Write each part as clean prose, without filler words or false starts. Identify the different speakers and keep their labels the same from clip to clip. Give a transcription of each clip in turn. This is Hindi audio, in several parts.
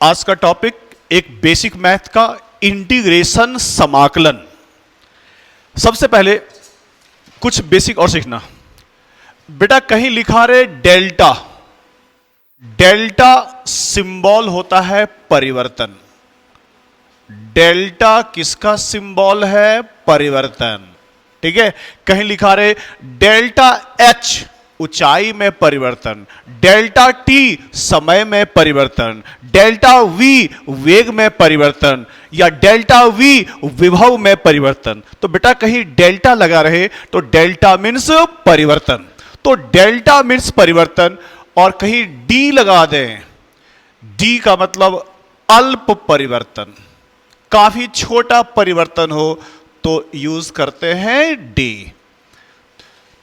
Speaker 1: आज का टॉपिक एक बेसिक मैथ का इंटीग्रेशन समाकलन। सबसे पहले कुछ बेसिक और सीखना। बेटा कहीं लिखा रहे डेल्टा, डेल्टा सिंबल होता है परिवर्तन। डेल्टा किसका सिंबल है? परिवर्तन। ठीक है। कहीं लिखा रहे डेल्टा एच ऊंचाई में परिवर्तन, डेल्टा टी समय में परिवर्तन, डेल्टा वी वेग में परिवर्तन, या डेल्टा वी विभव में परिवर्तन। तो बेटा कहीं डेल्टा लगा रहे तो डेल्टा मीन्स परिवर्तन, तो डेल्टा मीन्स परिवर्तन। और कहीं डी लगा दें, डी का मतलब अल्प परिवर्तन, काफी छोटा परिवर्तन हो तो यूज करते हैं डी।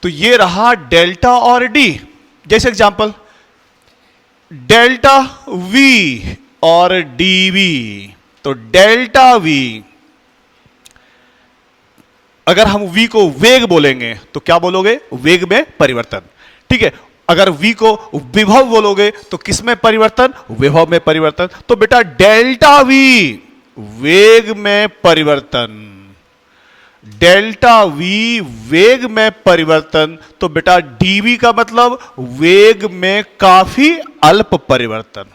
Speaker 1: तो ये रहा डेल्टा और डी। जैसे एग्जांपल डेल्टा वी और डीवी, तो डेल्टा वी, अगर हम v को वेग बोलेंगे तो क्या बोलोगे? वेग में परिवर्तन। ठीक है। अगर v को विभव बोलोगे तो किस में परिवर्तन? विभव में परिवर्तन। तो बेटा डेल्टा v वेग में परिवर्तन, डेल्टा v वेग में परिवर्तन। तो बेटा dv का मतलब वेग में काफी अल्प परिवर्तन,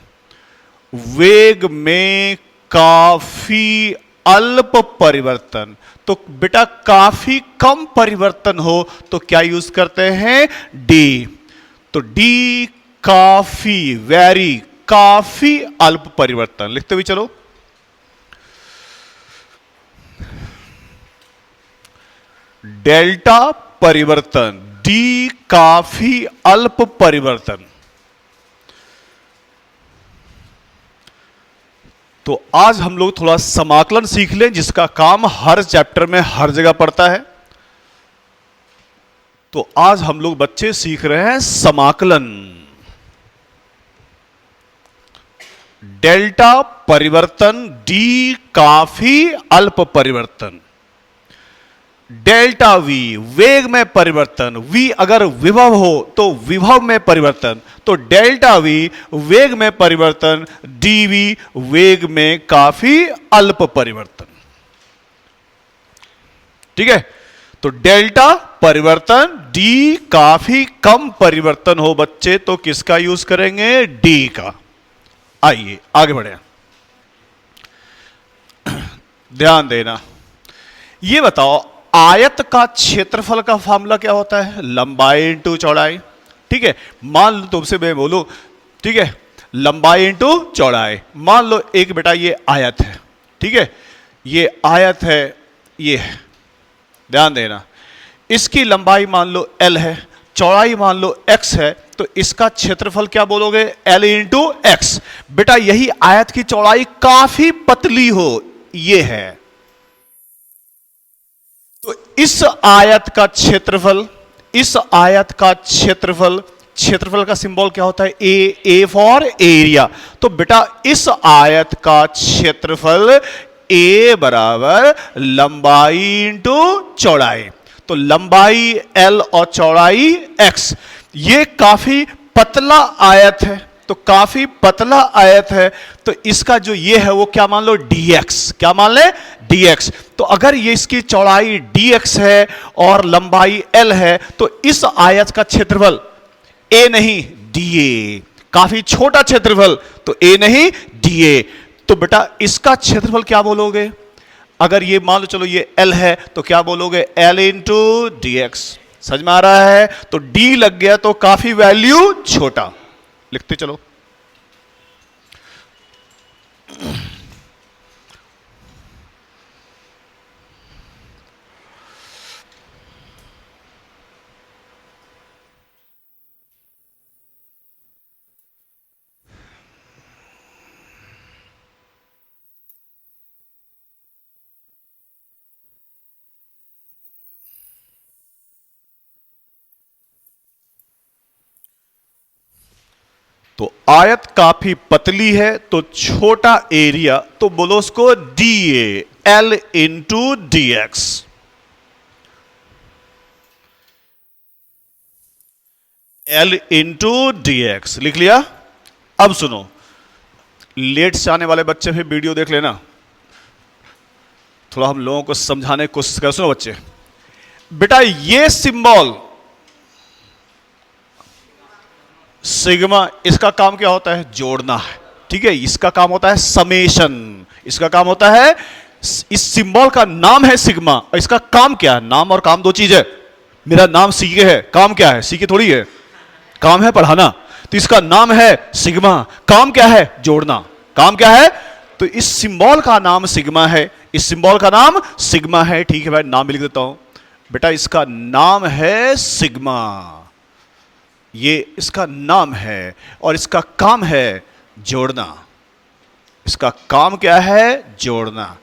Speaker 1: वेग में काफी अल्प परिवर्तन। तो बेटा काफी कम परिवर्तन हो तो क्या यूज करते हैं? डी। तो डी काफी, वेरी, काफी अल्प परिवर्तन। लिखते हुए चलो। डेल्टा परिवर्तन, डी काफी अल्प परिवर्तन। तो आज हम लोग थोड़ा समाकलन सीख लें, जिसका काम हर चैप्टर में हर जगह पड़ता है। तो आज हम लोग बच्चे सीख रहे हैं समाकलन। डेल्टा परिवर्तन, डी काफी अल्प परिवर्तन। डेल्टा वी वेग में परिवर्तन, वी अगर विभव हो तो विभव में परिवर्तन, तो डेल्टा वी वेग में परिवर्तन, डीवी वेग में काफी अल्प परिवर्तन। ठीक है। तो डेल्टा परिवर्तन, डी काफी कम परिवर्तन हो बच्चे तो किसका यूज करेंगे? डी का। आइए आगे बढ़े। ध्यान देना। ये बताओ आयत का क्षेत्रफल का फार्मूला क्या होता है? लंबाई इंटू चौड़ाई। ठीक है। मान लो तुमसे मैं बोलूं, ठीक है, लंबाई इंटू चौड़ाई। मान लो एक बेटा ये आयत है, ठीक है, ये आयत है, ये है। ध्यान देना, इसकी लंबाई मान लो l है, चौड़ाई मान लो x है, तो इसका क्षेत्रफल क्या बोलोगे? l into x. बेटा यही आयत की चौड़ाई काफी पतली हो, ये है, तो इस आयत का क्षेत्रफल, इस आयत का क्षेत्रफल, क्षेत्रफल का सिंबल क्या होता है? A for area. तो बेटा इस आयत का क्षेत्रफल ए बराबर लंबाई इंटू चौड़ाई। तो लंबाई l और चौड़ाई x। ये काफी पतला आयत है, तो काफी पतला आयत है, तो इसका जो ये है वो क्या मान लो? dx। क्या मान ले? dx। तो अगर ये इसकी चौड़ाई dx है और लंबाई l है तो इस आयत का क्षेत्रफल a नहीं da, काफी छोटा क्षेत्रफल, तो a नहीं da। तो बेटा इसका क्षेत्रफल क्या बोलोगे? अगर ये मान लो चलो ये l है तो क्या बोलोगे? l into dx। समझ में आ रहा है? तो d लग गया तो काफी वैल्यू छोटा। लिखते चलो। तो आयत काफी पतली है तो छोटा एरिया, तो बोलो उसको D A, L into D x. L into D x लिख लिया। अब सुनो, लेट से आने वाले बच्चे फिर वीडियो देख लेना, थोड़ा हम लोगों को समझाने की कोशिश कर। सुनो बच्चे, बेटा ये सिंबल सिग्मा, इसका काम क्या होता है? जोड़ना है। ठीक है, इसका काम होता है समेशन, इसका काम होता है, इस सिंबल का नाम है सिग्मा और इसका काम क्या है? नाम और काम दो चीज है। मेरा नाम सीके है, काम क्या है? सीके थोड़ी है, काम है पढ़ाना। तो इसका नाम है सिग्मा, काम क्या है? जोड़ना। काम क्या है? तो इस सिंबल का नाम सिग्मा है, इस सिंबल का नाम सिग्मा है। ठीक है भाई, नाम भी लिख देता हूं। बेटा इसका नाम है सिग्मा, ये इसका नाम है और इसका काम है जोड़ना। इसका काम क्या है? जोड़ना।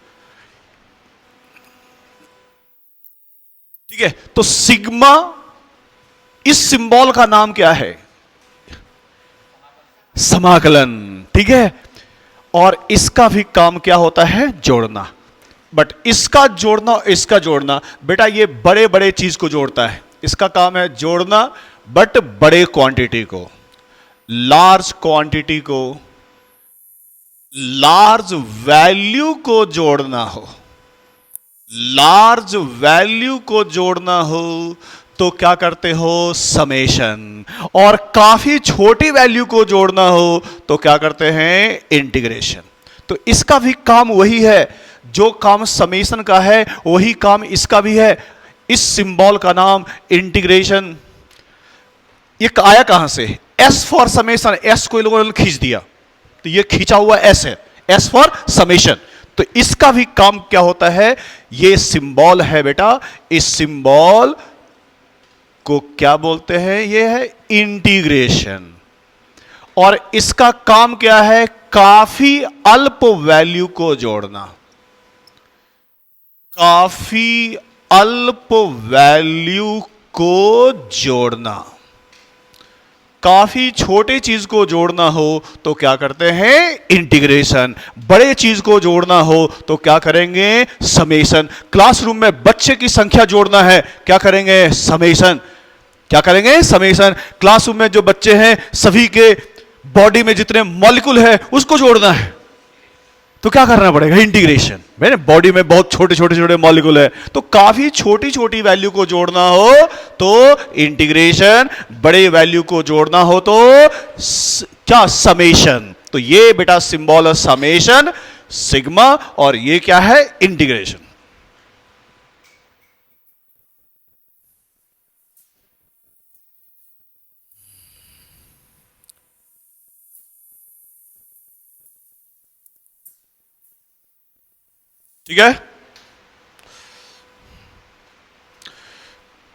Speaker 1: ठीक है, तो सिग्मा, इस सिंबल का नाम क्या है? समाकलन। ठीक है, और इसका भी काम क्या होता है? जोड़ना। बट इसका जोड़ना और इसका जोड़ना, बेटा ये बड़े बड़े चीज को जोड़ता है। इसका काम है जोड़ना, बट बड़े क्वांटिटी को, लार्ज क्वांटिटी को, लार्ज वैल्यू को जोड़ना हो, लार्ज वैल्यू को जोड़ना हो तो क्या करते हो? समेशन। और काफी छोटी वैल्यू को जोड़ना हो तो क्या करते हैं? इंटीग्रेशन। तो इसका भी काम वही है, जो काम समेशन का है वही काम इसका भी है। इस सिंबल का नाम इंटीग्रेशन। ये आया कहां से? एस फॉर समेशन, एस को इन लोगों ने खींच दिया, तो ये खींचा हुआ एस है, एस फॉर समेशन। तो इसका भी काम क्या होता है? ये सिंबल है बेटा, इस सिंबल को क्या बोलते हैं? ये है इंटीग्रेशन। और इसका काम क्या है? काफी अल्प वैल्यू को जोड़ना, काफी अल्प वैल्यू को जोड़ना। काफी छोटे चीज को जोड़ना हो तो क्या करते हैं? इंटीग्रेशन। बड़े चीज को जोड़ना हो तो क्या करेंगे? समेशन। क्लासरूम में बच्चे की संख्या जोड़ना है, क्या करेंगे? समेशन। क्या करेंगे? समेशन। क्लासरूम में जो बच्चे हैं सभी के बॉडी में जितने मॉलिक्यूल है उसको जोड़ना है तो क्या करना पड़ेगा? इंटीग्रेशन। मैंने बॉडी में बहुत छोटे छोटे छोटे मॉलिक्यूल है, तो काफी छोटी छोटी वैल्यू को जोड़ना हो तो इंटीग्रेशन, बड़े वैल्यू को जोड़ना हो तो क्या? समेशन। तो ये बेटा सिंबल है समेशन, सिग्मा, और ये क्या है? इंटीग्रेशन। ठीक है,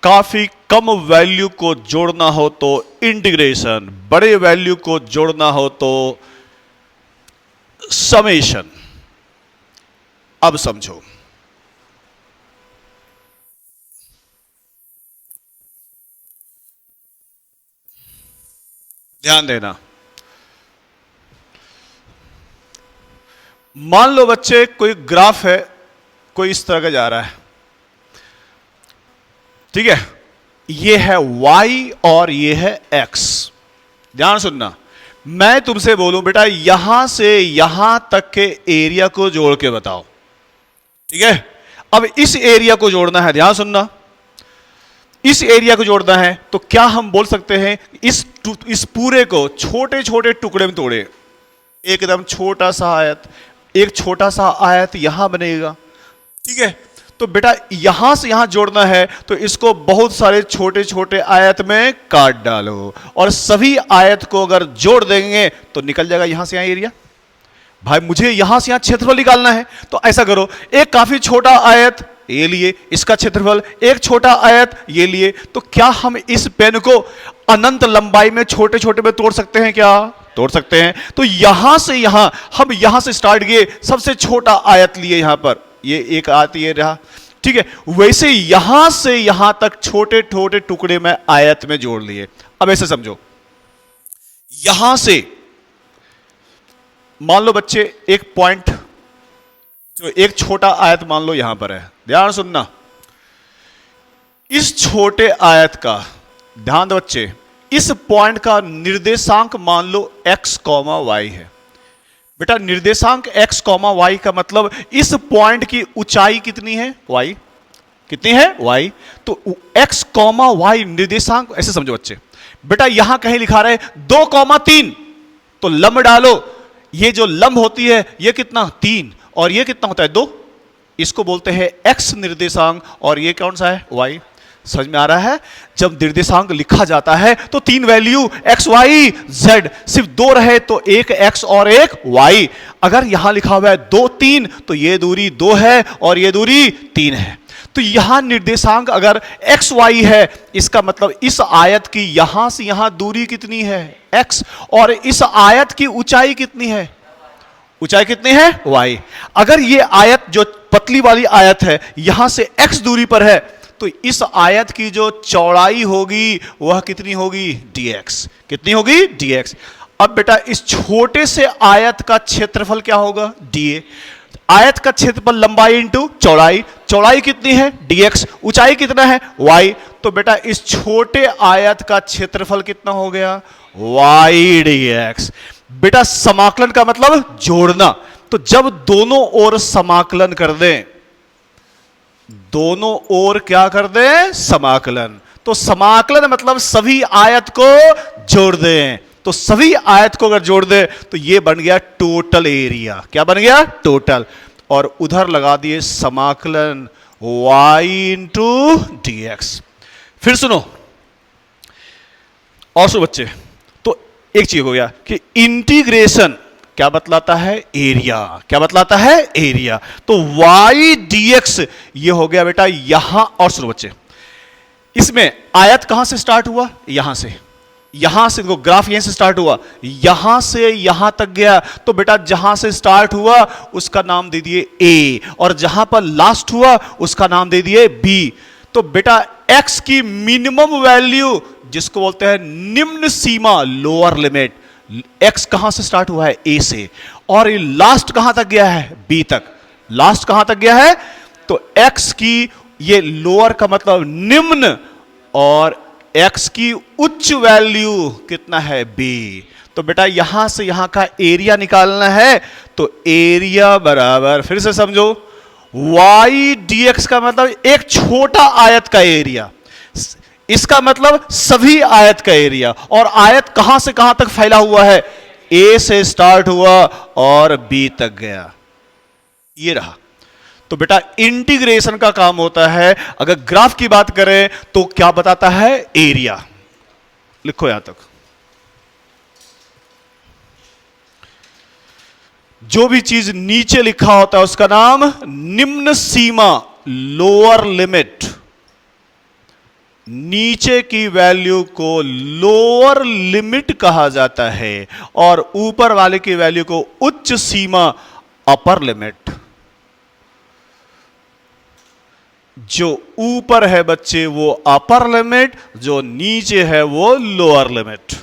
Speaker 1: काफी कम वैल्यू को जोड़ना हो तो इंटीग्रेशन, बड़े वैल्यू को जोड़ना हो तो समेशन। अब समझो, ध्यान देना। मान लो बच्चे कोई ग्राफ है, कोई इस तरह का जा रहा है, ठीक है, ये है y और ये है x। ध्यान सुनना, मैं तुमसे बोलूं बेटा यहां से यहां तक के एरिया को जोड़ के बताओ, ठीक है। अब इस एरिया को जोड़ना है, ध्यान सुनना, इस एरिया को जोड़ना है तो क्या हम बोल सकते हैं? इस पूरे को छोटे छोटे टुकड़े में तोड़े, एकदम छोटा सा आयत, एक छोटा सा आयत यहां बनेगा, ठीक है। तो बेटा यहां से यहां जोड़ना है तो इसको बहुत सारे छोटे छोटे आयत में काट डालो और सभी आयत को अगर जोड़ देंगे तो निकल जाएगा यहां से यहां एरिया। भाई मुझे यहां से यहां क्षेत्रफल निकालना है तो ऐसा करो, एक काफी छोटा आयत ये लिए, इसका क्षेत्रफल एक छोटा आयत ये लिए, तो क्या हम इस पेन को अनंत लंबाई में छोटे छोटे में तोड़ सकते हैं? क्या तोड़ सकते हैं? तो यहां से यहां, हम यहां से स्टार्ट किए, सबसे छोटा आयत लिए यहां पर, ये एक आयत ये रहा, ठीक है। वैसे यहां से यहां तक छोटे छोटे टुकड़े में आयत में जोड़ लिए। अब ऐसे समझो, यहां से मान लो बच्चे एक पॉइंट, जो एक छोटा आयत मान लो यहां पर है, ध्यान सुनना, इस छोटे आयत का ध्यान दो बच्चे, इस पॉइंट का निर्देशांक मान लो x, y है। बेटा निर्देशांक x कॉमा y का मतलब इस पॉइंट की ऊंचाई कितनी है, y कितनी है, y। तो x कॉमा y निर्देशांक, ऐसे समझो बच्चे। बेटा यहां कहीं लिखा रहे 2,3, तो लंब डालो, ये जो लंब होती है ये कितना 3 और ये कितना होता है 2, इसको बोलते हैं x निर्देशांक और ये कौन सा है y। समझ में आ रहा है? जब निर्देशांक लिखा जाता है तो 3 वैल्यू x y z, सिर्फ 2 रहे तो एक x और एक y। अगर यहां लिखा हुआ है 2 3 तो ये दूरी 2 है और ये दूरी 3 है। तो यहां निर्देशांक अगर x y है, इसका मतलब इस आयत की यहां से यहां दूरी कितनी है x, और इस आयत की ऊंचाई कितनी है, ऊंचाई कितनी है y। अगर ये आयत जो पतली वाली आयत है यहां से x दूरी पर है, तो इस आयत की जो चौड़ाई होगी वह कितनी होगी dx, कितनी होगी dx। अब बेटा इस छोटे से आयत का क्षेत्रफल क्या होगा dA। आयत का क्षेत्रफल लंबाई इंटू चौड़ाई, चौड़ाई कितनी है dx, ऊंचाई कितना है y। तो बेटा इस छोटे आयत का क्षेत्रफल कितना हो गया y dx। बेटा समाकलन का मतलब जोड़ना, तो जब दोनों ओर समाकलन कर दें, दोनों ओर क्या कर दें समाकलन, तो समाकलन मतलब सभी आयत को जोड़ दें। तो सभी आयत को अगर जोड़ दे तो ये बन गया टोटल एरिया, क्या बन गया टोटल, और उधर लगा दिए समाकलन y इंटू dx। फिर सुनो और सुनो बच्चे, तो एक चीज हो गया कि इंटीग्रेशन क्या बतलाता है एरिया, क्या बतलाता है एरिया। तो y dx ये हो गया बेटा यहां। और सुनो बच्चे, इसमें आयत कहां से स्टार्ट हुआ, यहां से, यहां से देखो ग्राफ यहां से स्टार्ट हुआ, यहां से यहां तक गया। तो बेटा जहां से स्टार्ट हुआ उसका नाम दे दिए a, और जहां पर लास्ट हुआ उसका नाम दे दिए b। तो बेटा x की मिनिमम वैल्यू जिसको बोलते हैं निम्न सीमा लोअर लिमिट, x कहां से स्टार्ट हुआ है a से, और ये लास्ट कहां तक गया है b तक, लास्ट कहां तक गया है। तो x की ये लोअर का मतलब निम्न, और x की उच्च वैल्यू कितना है b। तो बेटा यहां से यहां का एरिया निकालना है, तो एरिया बराबर, फिर से समझो, y dx का मतलब एक छोटा आयत का एरिया, इसका मतलब सभी आयत का एरिया, और आयत कहां से कहां तक फैला हुआ है, a से स्टार्ट हुआ और b तक गया, ये रहा। तो बेटा इंटीग्रेशन का काम होता है, अगर ग्राफ की बात करें तो क्या बताता है एरिया। लिखो यहां तक, जो भी चीज नीचे लिखा होता है उसका नाम निम्न सीमा लोअर लिमिट, नीचे की वैल्यू को लोअर लिमिट कहा जाता है, और ऊपर वाले की वैल्यू को उच्च सीमा अपर लिमिट। जो ऊपर है बच्चे वो अपर लिमिट, जो नीचे है वो लोअर लिमिट।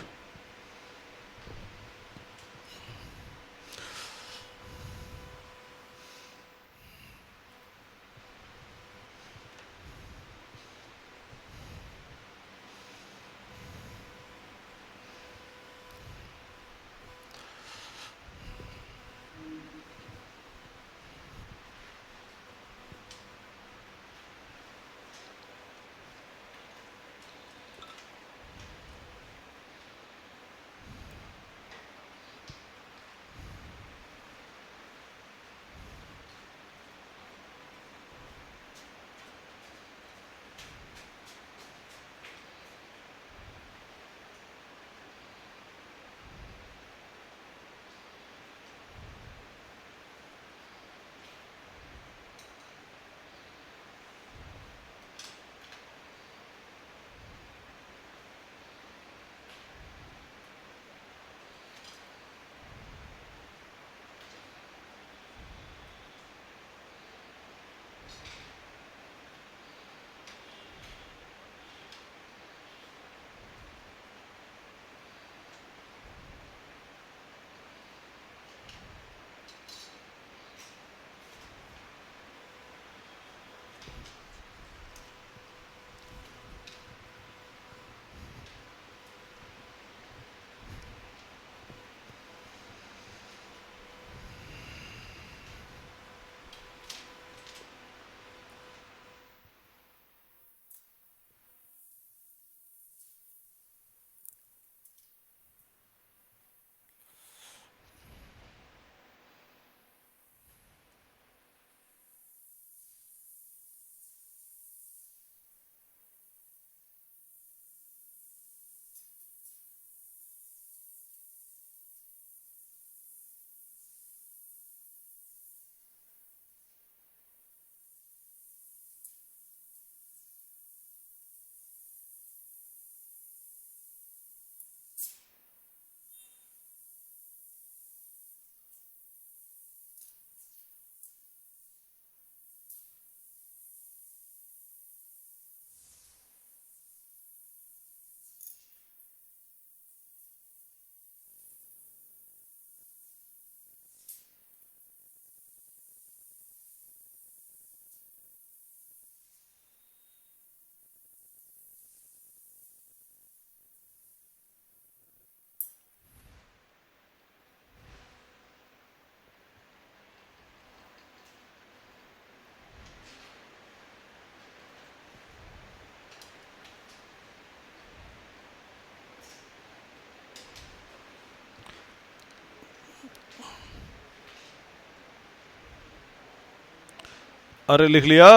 Speaker 1: अरे लिख लिया।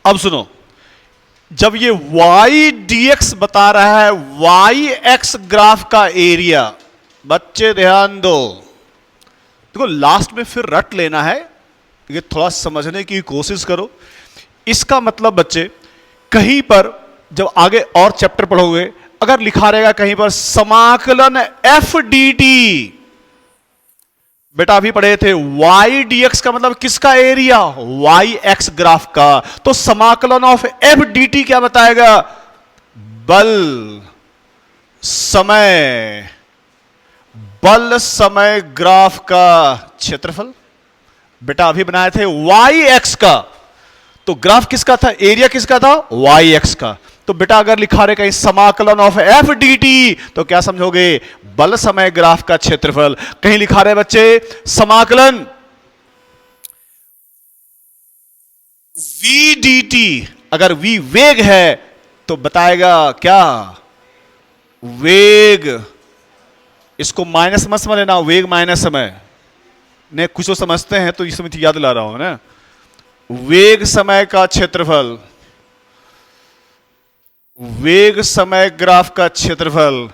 Speaker 1: अब सुनो, जब ये y dx बता रहा है y x ग्राफ का एरिया, बच्चे ध्यान दो, देखो लास्ट में फिर रट लेना है, ये थोड़ा समझने की कोशिश करो। इसका मतलब बच्चे कहीं पर जब आगे और चैप्टर पढ़ोगे, अगर लिखा रहेगा कहीं पर समाकलन एफ डी टी, बेटा अभी पढ़े थे y dx का मतलब किसका एरिया, y x ग्राफ का, तो समाकलन ऑफ एफ डी टी क्या बताएगा, बल समय ग्राफ का क्षेत्रफल। बेटा अभी बनाए थे y x का, तो ग्राफ किसका था, एरिया किसका था, y x का। तो बेटा अगर लिखा रहे कहीं समाकलन ऑफ एफ डी टी, तो क्या समझोगे, बल समय ग्राफ का क्षेत्रफल। कहीं लिखा रहे बच्चे समाकलन वी डी टी, अगर वी वेग है तो बताएगा क्या, वेग, इसको माइनस मत समझ लेना, वेग माइनस समय ने कुछ तो समझते हैं तो इसमें याद ला रहा हूं ना, वेग समय का क्षेत्रफल, वेग समय ग्राफ का क्षेत्रफल।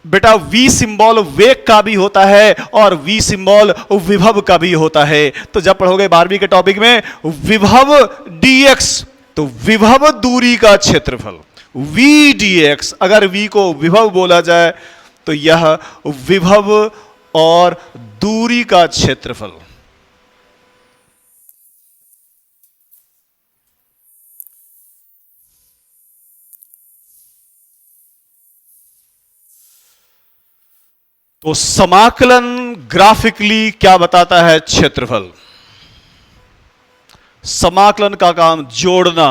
Speaker 1: बेटा v सिंबल वेग का भी होता है और v सिंबल विभव का भी होता है। तो जब पढ़ोगे 12वीं के टॉपिक में विभव dx, तो विभव दूरी का क्षेत्रफल v dx, अगर v को विभव बोला जाए तो यह विभव और दूरी का क्षेत्रफल। तो समाकलन ग्राफिकली क्या बताता है, क्षेत्रफल। समाकलन का काम जोड़ना,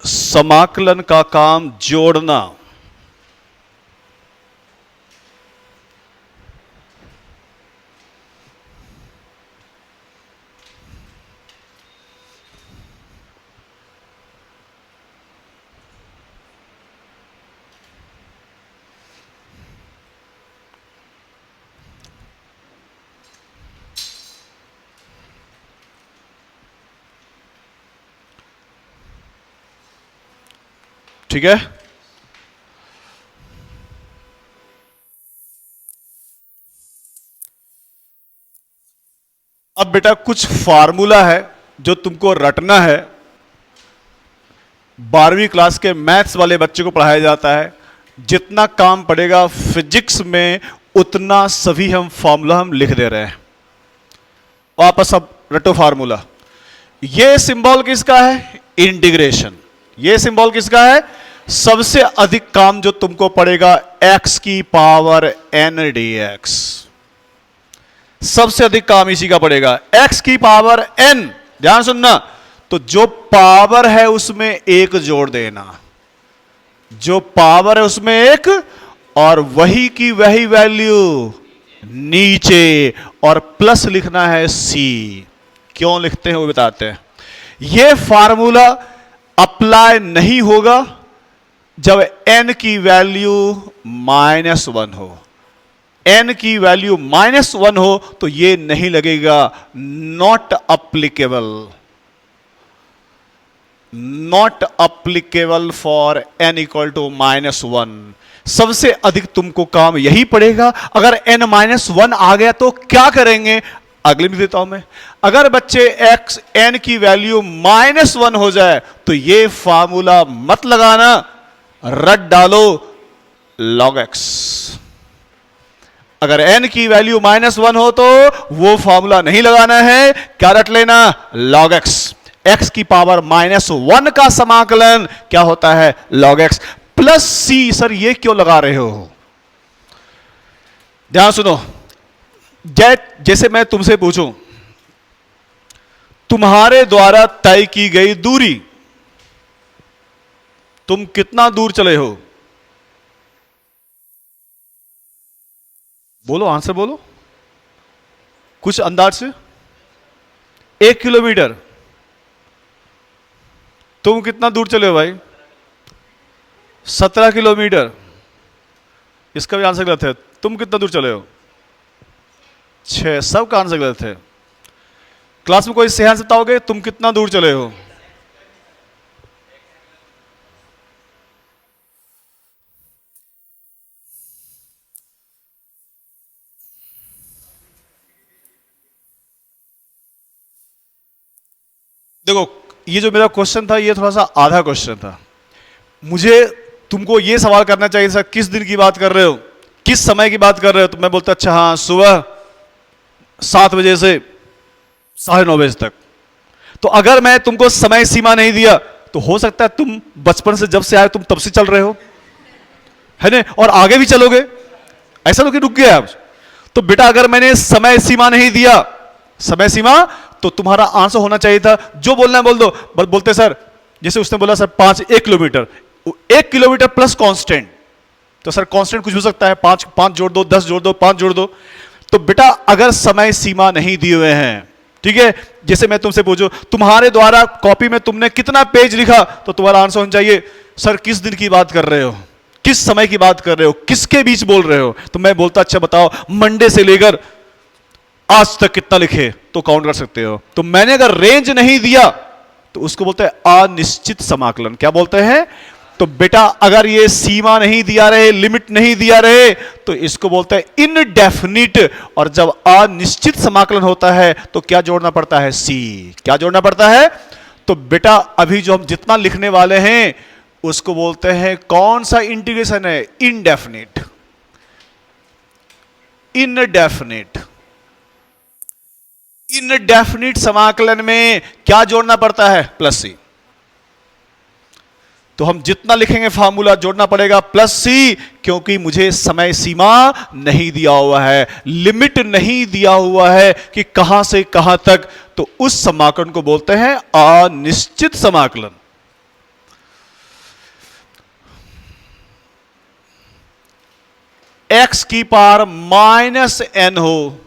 Speaker 1: समाकलन का काम जोड़ना। ठीक है, अब बेटा कुछ फार्मूला है जो तुमको रटना है, 12वीं क्लास के मैथ्स वाले बच्चे को पढ़ाया जाता है। जितना काम पड़ेगा फिजिक्स में उतना सभी हम फार्मूला हम लिख दे रहे हैं। वापस अब रटो फार्मूला। ये सिंबल किसका है, इंटीग्रेशन। ये सिंबल किसका है, सबसे अधिक काम जो तुमको पड़ेगा x की पावर n dx, सबसे अधिक काम इसी का पड़ेगा, x की पावर n। ध्यान सुनना, तो जो पावर है उसमें एक जोड़ देना, जो पावर है उसमें एक, और वही की वही वैल्यू नीचे, और प्लस लिखना है c। क्यों लिखते हैं वो बताते हैं। यह फार्मूला अप्लाई नहीं होगा जब n की वैल्यू -1 हो। n की वैल्यू -1 हो तो ये नहीं लगेगा, not applicable, not applicable for n equal to -1। सबसे अधिक तुमको काम यही पड़ेगा। अगर n -1 आ गया तो क्या करेंगे, अगले में देता हूं मैं। अगर बच्चे x n की वैल्यू -1 हो जाए तो ये फार्मूला मत लगाना, रट डालो log x। अगर n की वैल्यू -1 हो तो वो फार्मूला नहीं लगाना है, क्या रट लेना, log x। x की पावर -1 का समाकलन क्या होता है, log x plus c। Sir ये क्यों लगा रहे हो, ध्यान सुनो। जैसे मैं तुमसे पूछूं, तुम्हारे द्वारा तय की गई दूरी, तुम कितना दूर चले हो, बोलो, आंसर बोलो कुछ अंदाज से। 1 किलोमीटर। तुम कितना दूर चले हो भाई, 17 किलोमीटर। इसका भी आंसर गलत है। तुम कितना दूर चले हो, 6। सबका आंसर गलत है। क्लास में कोई सही आंसर बताओगे? तुम कितना दूर चले हो? देखो, ये जो मेरा क्वेश्चन था ये थोड़ा सा आधा क्वेश्चन था। मुझे तुमको ये सवाल करना चाहिए था, किस दिन की बात कर रहे हो, किस समय की बात कर रहे हो? तो मैं बोलता अच्छा हाँ, सुबह 7 बजे से 9:30 बजे तक। तो अगर मैं तुमको समय सीमा नहीं दिया तो हो सकता है तुम बचपन से जब से आए तुम तब से चल रहे हो, है ना, और आगे भी चलोगे। ऐसा तो कि रुक गया अब। तो बेटा अगर मैंने समय सीमा नहीं दिया, समय सीमा, तो तुम्हारा आंसर होना चाहिए था जो बोलना है बोल दो। बोलते सर, जैसे उसने बोला sir 1 kilometre, 1 kilometre plus constant. तो सर कांस्टेंट कुछ हो सकता है, 5 जोड़ दो, 10 जोड़ दो, 5 जोड़ दो। तो बेटा अगर समय सीमा नहीं दिए हुए हैं, ठीक है, जैसे मैं तुमसे पूछूं तुम्हारे द्वारा कॉपी में तुमने कितना पेज लिखा, तो तुम्हारा आंसर होना चाहिए सर किस दिन की बात कर रहे हो, किस समय की बात कर रहे हो, किसके बीच बोल रहे हो। तो मैं बोलता अच्छा बताओ मंडे से लेकर आज तक कितना लिखे, तो काउंट कर सकते हो। तो मैंने अगर रेंज नहीं दिया तो उसको बोलते हैं अनिश्चित समाकलन। क्या बोलते हैं? तो बेटा अगर ये सीमा नहीं दिया रहे, लिमिट नहीं दिया रहे, तो इसको बोलते हैं इनडेफिनिट। और जब अनिश्चित समाकलन होता है तो क्या जोड़ना पड़ता है? सी। क्या जोड़ना पड़ता है? तो बेटा अभी जो हम जितना लिखने वाले हैं उसको बोलते हैं, कौन सा इंटीग्रेशन है? इनडेफिनिट। इनडेफिनिट। इनडेफिनिट समाकलन में क्या जोड़ना पड़ता है? Plus C. तो हम जितना लिखेंगे फार्मूला जोड़ना पड़ेगा प्लस सी, क्योंकि मुझे समय सीमा नहीं दिया हुआ है, लिमिट नहीं दिया हुआ है कि कहां से कहां तक। तो उस समाकलन को बोलते हैं अनिश्चित समाकलन। x की पावर -n हो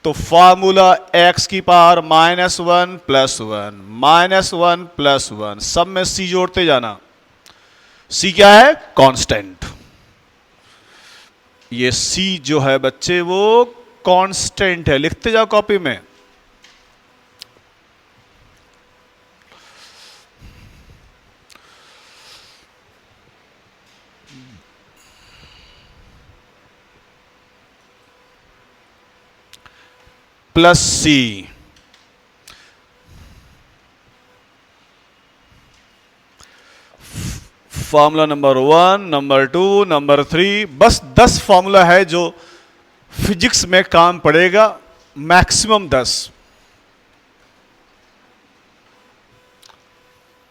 Speaker 1: तो फॉर्मूला x की पावर -1 + 1 -1 + 1, सब में c जोड़ते जाना। c क्या है? कांस्टेंट। ये c जो है बच्चे वो कांस्टेंट है, लिखते जाओ कॉपी में। प्लस सी। फॉर्मूला नंबर 1, नंबर 2, नंबर 3, बस 10 फॉर्मूला है जो फिजिक्स में काम पड़ेगा, मैक्सिमम 10।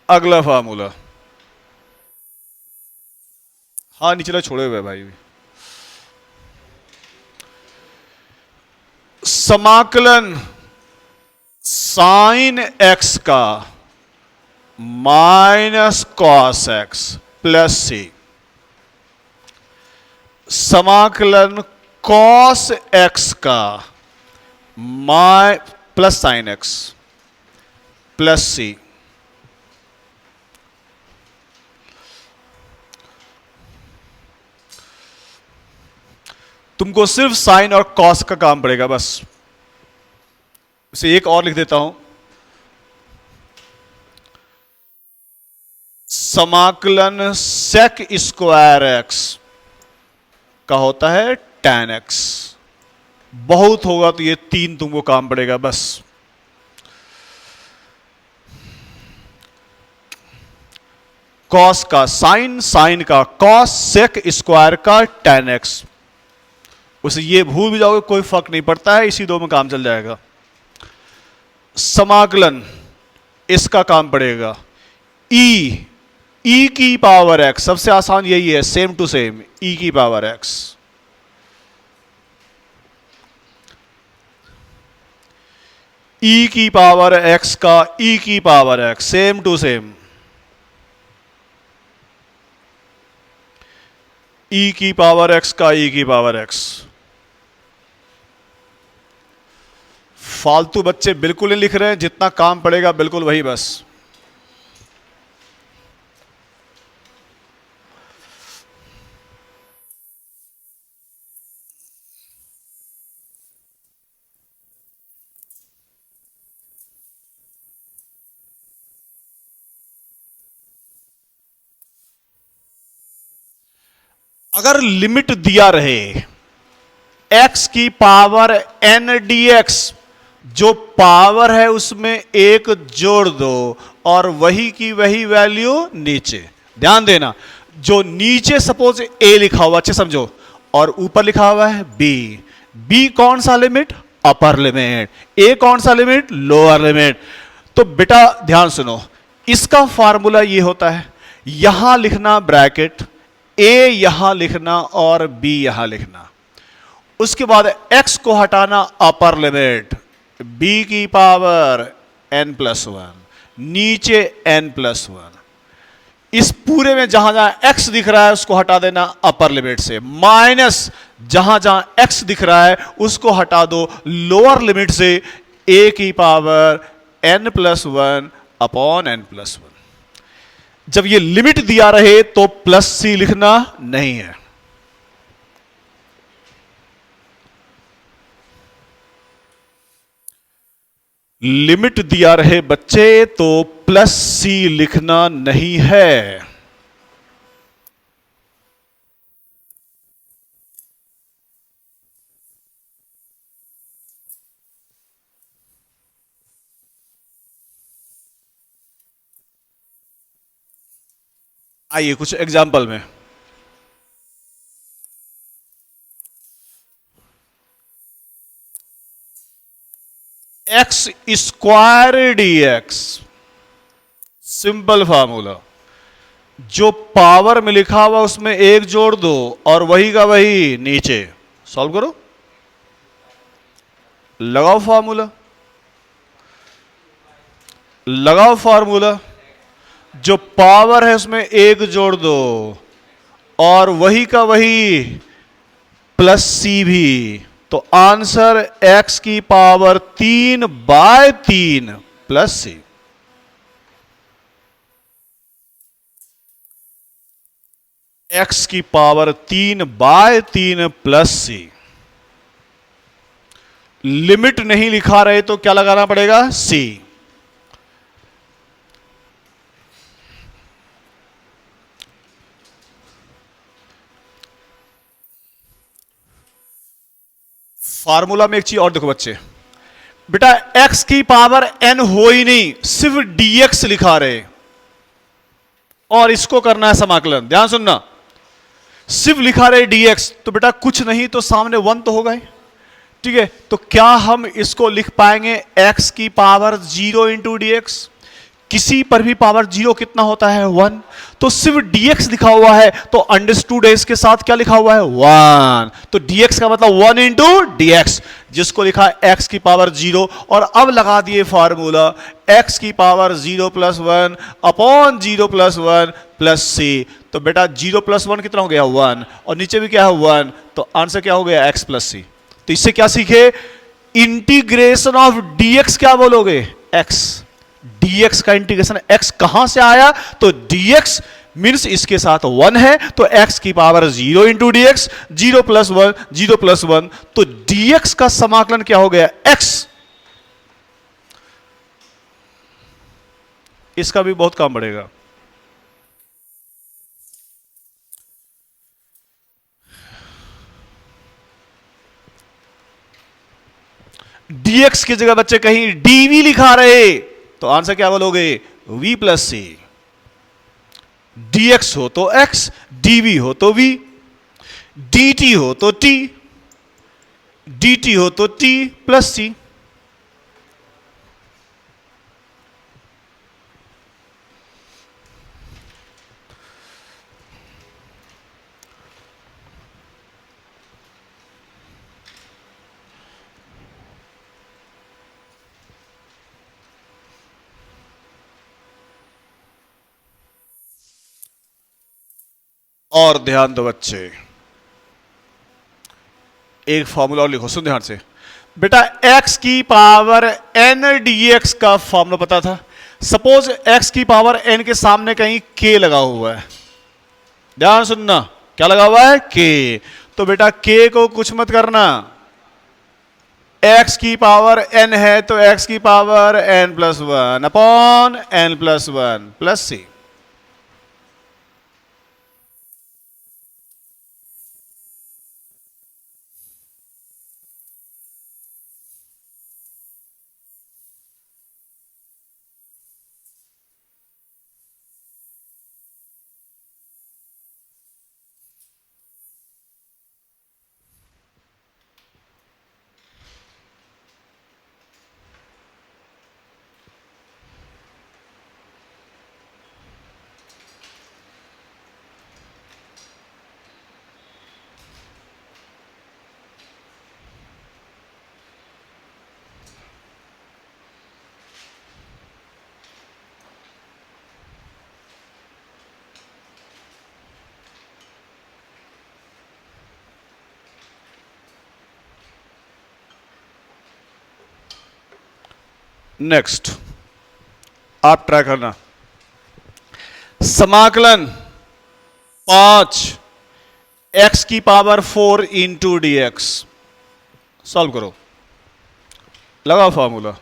Speaker 1: अगला फॉर्मूला, हाँ निचला छोड़े हुए भाई। समाकलन साइन एक्स का -cos x प्लस सी, समाकलन cos x का प्लस साइन x प्लस सी। तुमको सिर्फ साइन और कॉस का काम पड़ेगा बस। इसे एक और लिख देता हूं, समाकलन sec स्क्वायर x का होता है tan x। बहुत होगा तो ये 3 तुमको काम पड़ेगा बस। कॉस का साइन, साइन का कॉस, सेक स्क्वायर का tan x। उसे ये भूल भी जाओगे कोई फर्क नहीं पड़ता है, इसी दो में काम चल जाएगा। समाकलन इसका काम पड़ेगा e की पावर x, सबसे आसान यही है, सेम टू सेम, e की पावर x। e की पावर x का e की power x, same to same. e की पावर x का e की पावर x। फालतू बच्चे बिल्कुल नहीं लिख रहे हैं, जितना काम पड़ेगा बिल्कुल वही बस। अगर लिमिट दिया रहे x की पावर n dx, जो पावर है उसमें एक जोड़ दो और वही की वही वैल्यू नीचे। ध्यान देना, जो नीचे सपोज a लिखा हुआ, अच्छे समझो, और ऊपर लिखा हुआ है b। b कौन सा लिमिट? Upper limit. a कौन सा लिमिट? Lower limit. तो बेटा ध्यान सुनो, इसका फार्मूला ये होता है, यहां लिखना ब्रैकेट, a यहां लिखना और b यहां लिखना। उसके बाद x को हटाना अपर लिमिट, b की पावर n+1, नीचे n+1। इस पूरे में जहां जहां x दिख रहा है उसको हटा देना अपर लिमिट से, माइनस जहां जहां x दिख रहा है उसको हटा दो लोअर लिमिट से, a की पावर n+1 अपॉन n+1। जब ये लिमिट दिया रहे तो प्लस सी लिखना नहीं है। लिमिट दिया रहे बच्चे तो प्लस सी लिखना नहीं है। आइए कुछ एग्जाम्पल में, x square dx, simple formula, जो पावर में लिखा हुआ उसमें एक जोड़ दो और वही का वही नीचे। सॉल्व करो, लगाओ फार्मूला, लगाओ फार्मूला, जो पावर है उसमें एक जोड़ दो और वही का वही प्लस सी भी। तो आंसर x की पावर 3/3 प्लस सी। x की पावर 3/3 प्लस सी। लिमिट नहीं लिखा रहे तो क्या लगाना पड़ेगा? c। फार्मूला में एक चीज और देखो बच्चे, बेटा x की पावर n हो ही नहीं, सिर्फ dx लिखा रहे और इसको करना है समाकलन। ध्यान सुनना, सिर्फ लिखा रहे dx, तो बेटा कुछ नहीं तो सामने 1 तो होगा ही, ठीक है। तो क्या हम इसको लिख पाएंगे x की पावर 0 इंटू dx? किसी पर भी पावर 0 कितना होता है? 1। तो सिर्फ dx लिखा हुआ है तो अंडरस्टूड है इसके साथ क्या लिखा हुआ है? 1। तो dx का मतलब 1 इंटू dx, जिसको लिखा है x की पावर 0। और अब लगा दिए फार्मूला, x की पावर 0 + 1 अपॉन 0 + 1 प्लस c। तो बेटा 0 + 1 कितना हो गया? 1, और नीचे भी क्या है? 1। तो आंसर क्या हो गया? x + c। तो इससे क्या सीखे? इंटीग्रेशन ऑफ dx क्या बोलोगे? x। dx का इंटीग्रेशन x कहां से आया? तो dx मीन्स इसके साथ 1 है, तो x की पावर 0 इंटू dx, 0 + 1, 0 + 1, तो dx का समाकलन क्या हो गया? x। इसका भी बहुत काम बढ़ेगा। dx की जगह बच्चे कहीं dv लिखा रहे तो आंसर क्या बोलोगे? v + c। dx हो तो x, dv हो तो v, dt हो तो t, dt हो तो t + c। और ध्यान दो बच्चे, एक फॉर्मूला और लिखो, सुन ध्यान से। बेटा x की पावर n dx का फॉर्मूला पता था। सपोज x की पावर n के सामने कहीं k लगा हुआ है, ध्यान सुनना, क्या लगा हुआ है? k। तो बेटा k को कुछ मत करना, x की पावर n है तो x की power n+1 upon n+1 plus c। Next आप ट्राई करना। समाकलन 5 x की power 4 into D x. Solve करो, लगाओ फॉर्मूला।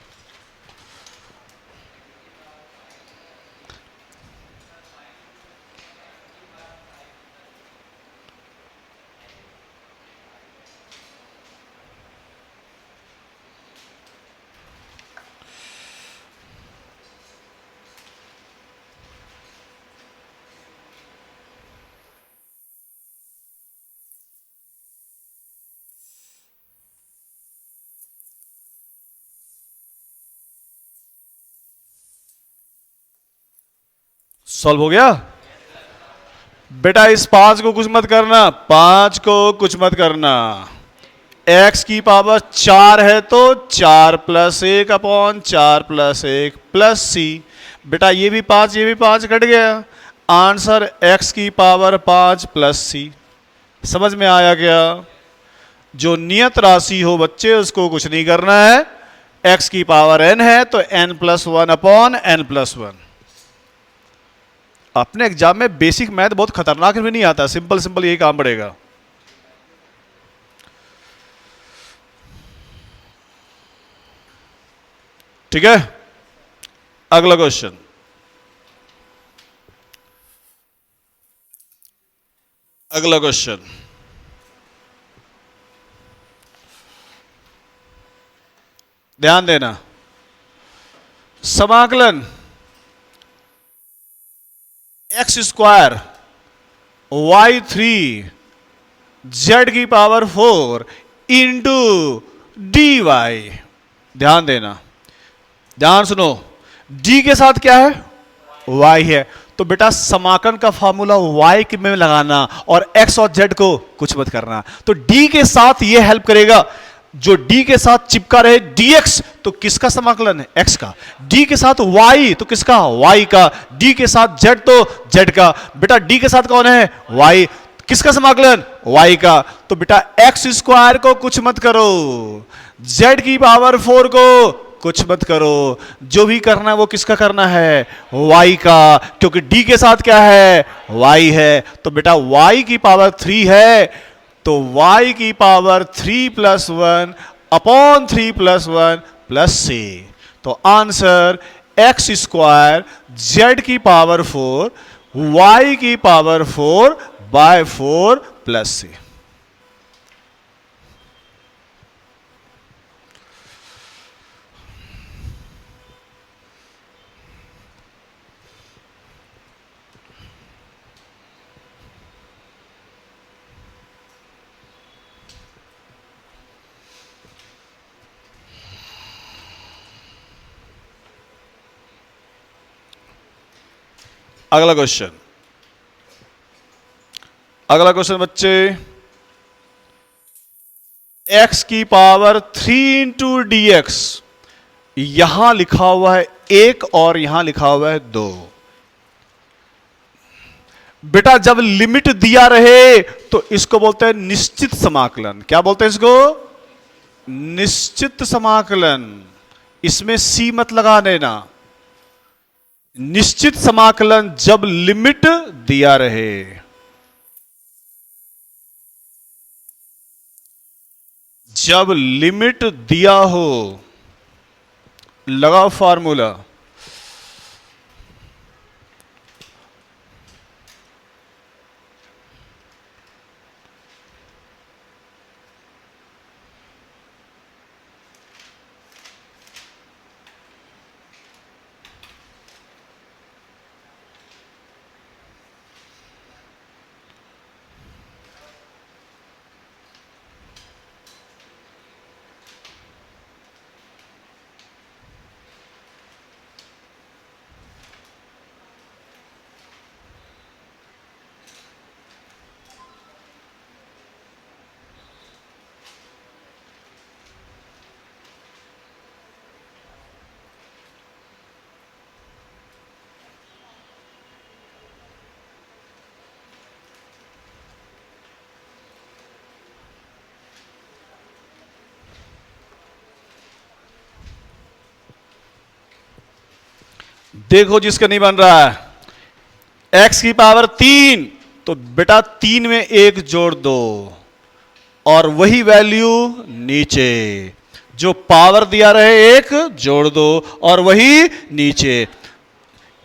Speaker 1: सॉल्व हो गया बेटा। इस 5 को कुछ मत करना, 5 को कुछ मत करना। x की पावर 4 है तो 4 plus 1 upon 4 plus 1 plus C. बेटा ये भी 5 ये भी 5 कट गया। आंसर x की पावर 5 प्लस सी। समझ में आया क्या? जो नियत राशि हो बच्चे उसको कुछ नहीं करना है। x की पावर n है तो n plus 1 upon n plus 1। अपने एग्जाम में बेसिक मैथ बहुत खतरनाक भी नहीं आता, सिंपल सिंपल यही काम पड़ेगा। ठीक है, अगला क्वेश्चन। अगला क्वेश्चन ध्यान देना। समाकलन एक्स स्क्वायर वाई 3 जेड की पावर 4 इंटू डी वाई। ध्यान देना, ध्यान सुनो। डी के साथ क्या है? y है। तो बेटा समाकलन का फार्मूला y में लगाना और x और z को कुछ मत करना। तो d के साथ ये हेल्प करेगा। जो d के साथ चिपका रहे dx तो किसका समाकलन है? x का। d के साथ y तो किसका? y का। d के साथ z तो z का। बेटा d के साथ कौन है? y। किसका समाकलन? y का। तो बेटा x स्क्वायर को कुछ मत करो, z की पावर 4 को कुछ मत करो। जो भी करना है वो किसका करना है? y का, क्योंकि d के साथ क्या है? y है। तो बेटा y की पावर 3 है तो y की power 3 plus 1 upon 3 plus 1 plus c। तो आंसर x स्क्वायर z की पावर 4 y की पावर 4 बाय 4 प्लस c। अगला क्वेश्चन, अगला क्वेश्चन बच्चे। x की पावर 3 इंटू डी एक्स। यहां लिखा हुआ है 1 और यहां लिखा हुआ है 2। बेटा जब लिमिट दिया रहे तो इसको बोलते हैं निश्चित समाकलन। क्या बोलते हैं इसको? निश्चित समाकलन। इसमें सी मत लगा देना। निश्चित समाकलन जब लिमिट दिया रहे। जब लिमिट दिया हो, लगाओ फार्मूला। देखो जिसका नहीं बन रहा है, x की पावर 3, तो बेटा 3 में 1 जोड़ दो और वही वैल्यू नीचे, जो पावर दिया रहे 1 जोड़ दो और वही नीचे।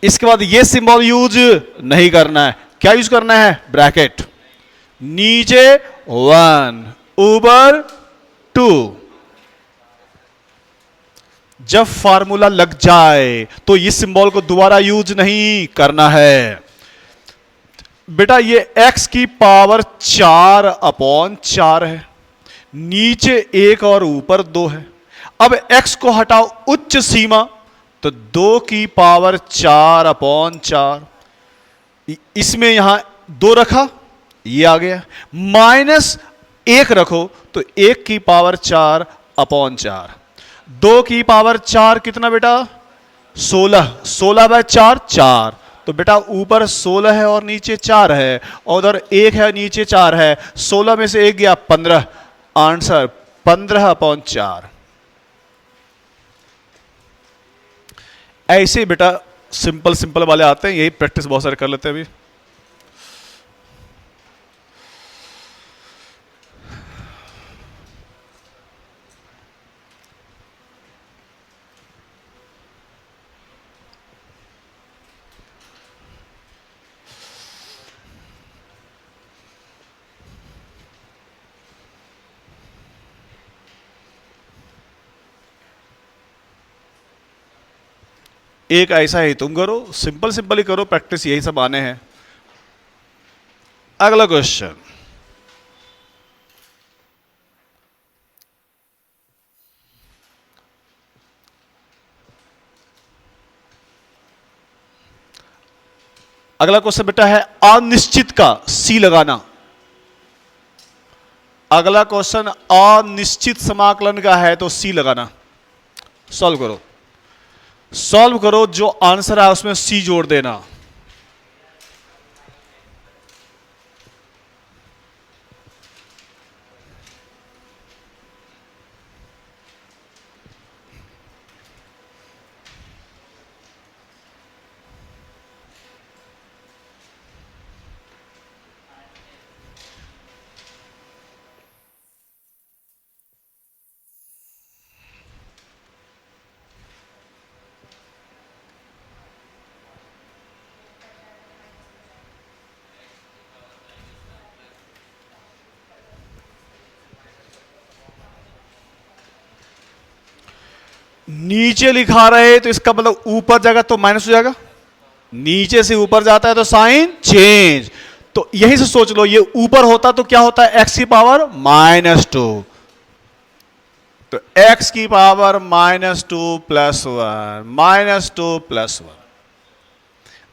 Speaker 1: इसके बाद ये सिंबल यूज नहीं करना है, क्या यूज करना है, ब्रैकेट, नीचे 1 ऊपर 2। जब फार्मूला लग जाए तो इस सिंबल को दोबारा यूज नहीं करना है। बेटा ये x की पावर 4/4 है, नीचे 1 और ऊपर 2 है। अब x को हटाओ उच्च सीमा, तो 2 की पावर 4/4, इसमें यहां 2 रखा, ये आ गया, -1 रखो तो 1 की पावर 4/4, 2 की पावर 4 कितना बेटा, 16, 16/4 4, तो बेटा ऊपर 16 है और नीचे 4 है, और उधर 1 है नीचे 4 है, 16 में से 1 गया 15, आंसर 15/4। ऐसे बेटा सिंपल सिंपल वाले आते हैं, यही प्रैक्टिस बहुत सारे कर लेते हैं अभी। एक ऐसा ही तुम करो, सिंपल सिंपल ही करो, प्रैक्टिस यही सब आने हैं। अगला क्वेश्चन, अगला क्वेश्चन बेटा है अनिश्चित का सी लगाना। अगला क्वेश्चन अनिश्चित समाकलन का है तो सी लगाना। सॉल्व करो, सॉल्व करो, जो आंसर है उसमें सी जोड़ देना। नीचे लिखा रहे तो इसका मतलब ऊपर जाएगा तो माइनस हो जाएगा, नीचे से ऊपर जाता है तो साइन चेंज। तो यही से सोच लो, ये ऊपर होता तो क्या होता है, x की पावर -2, तो x की पावर -2 + 1, -2 + 1।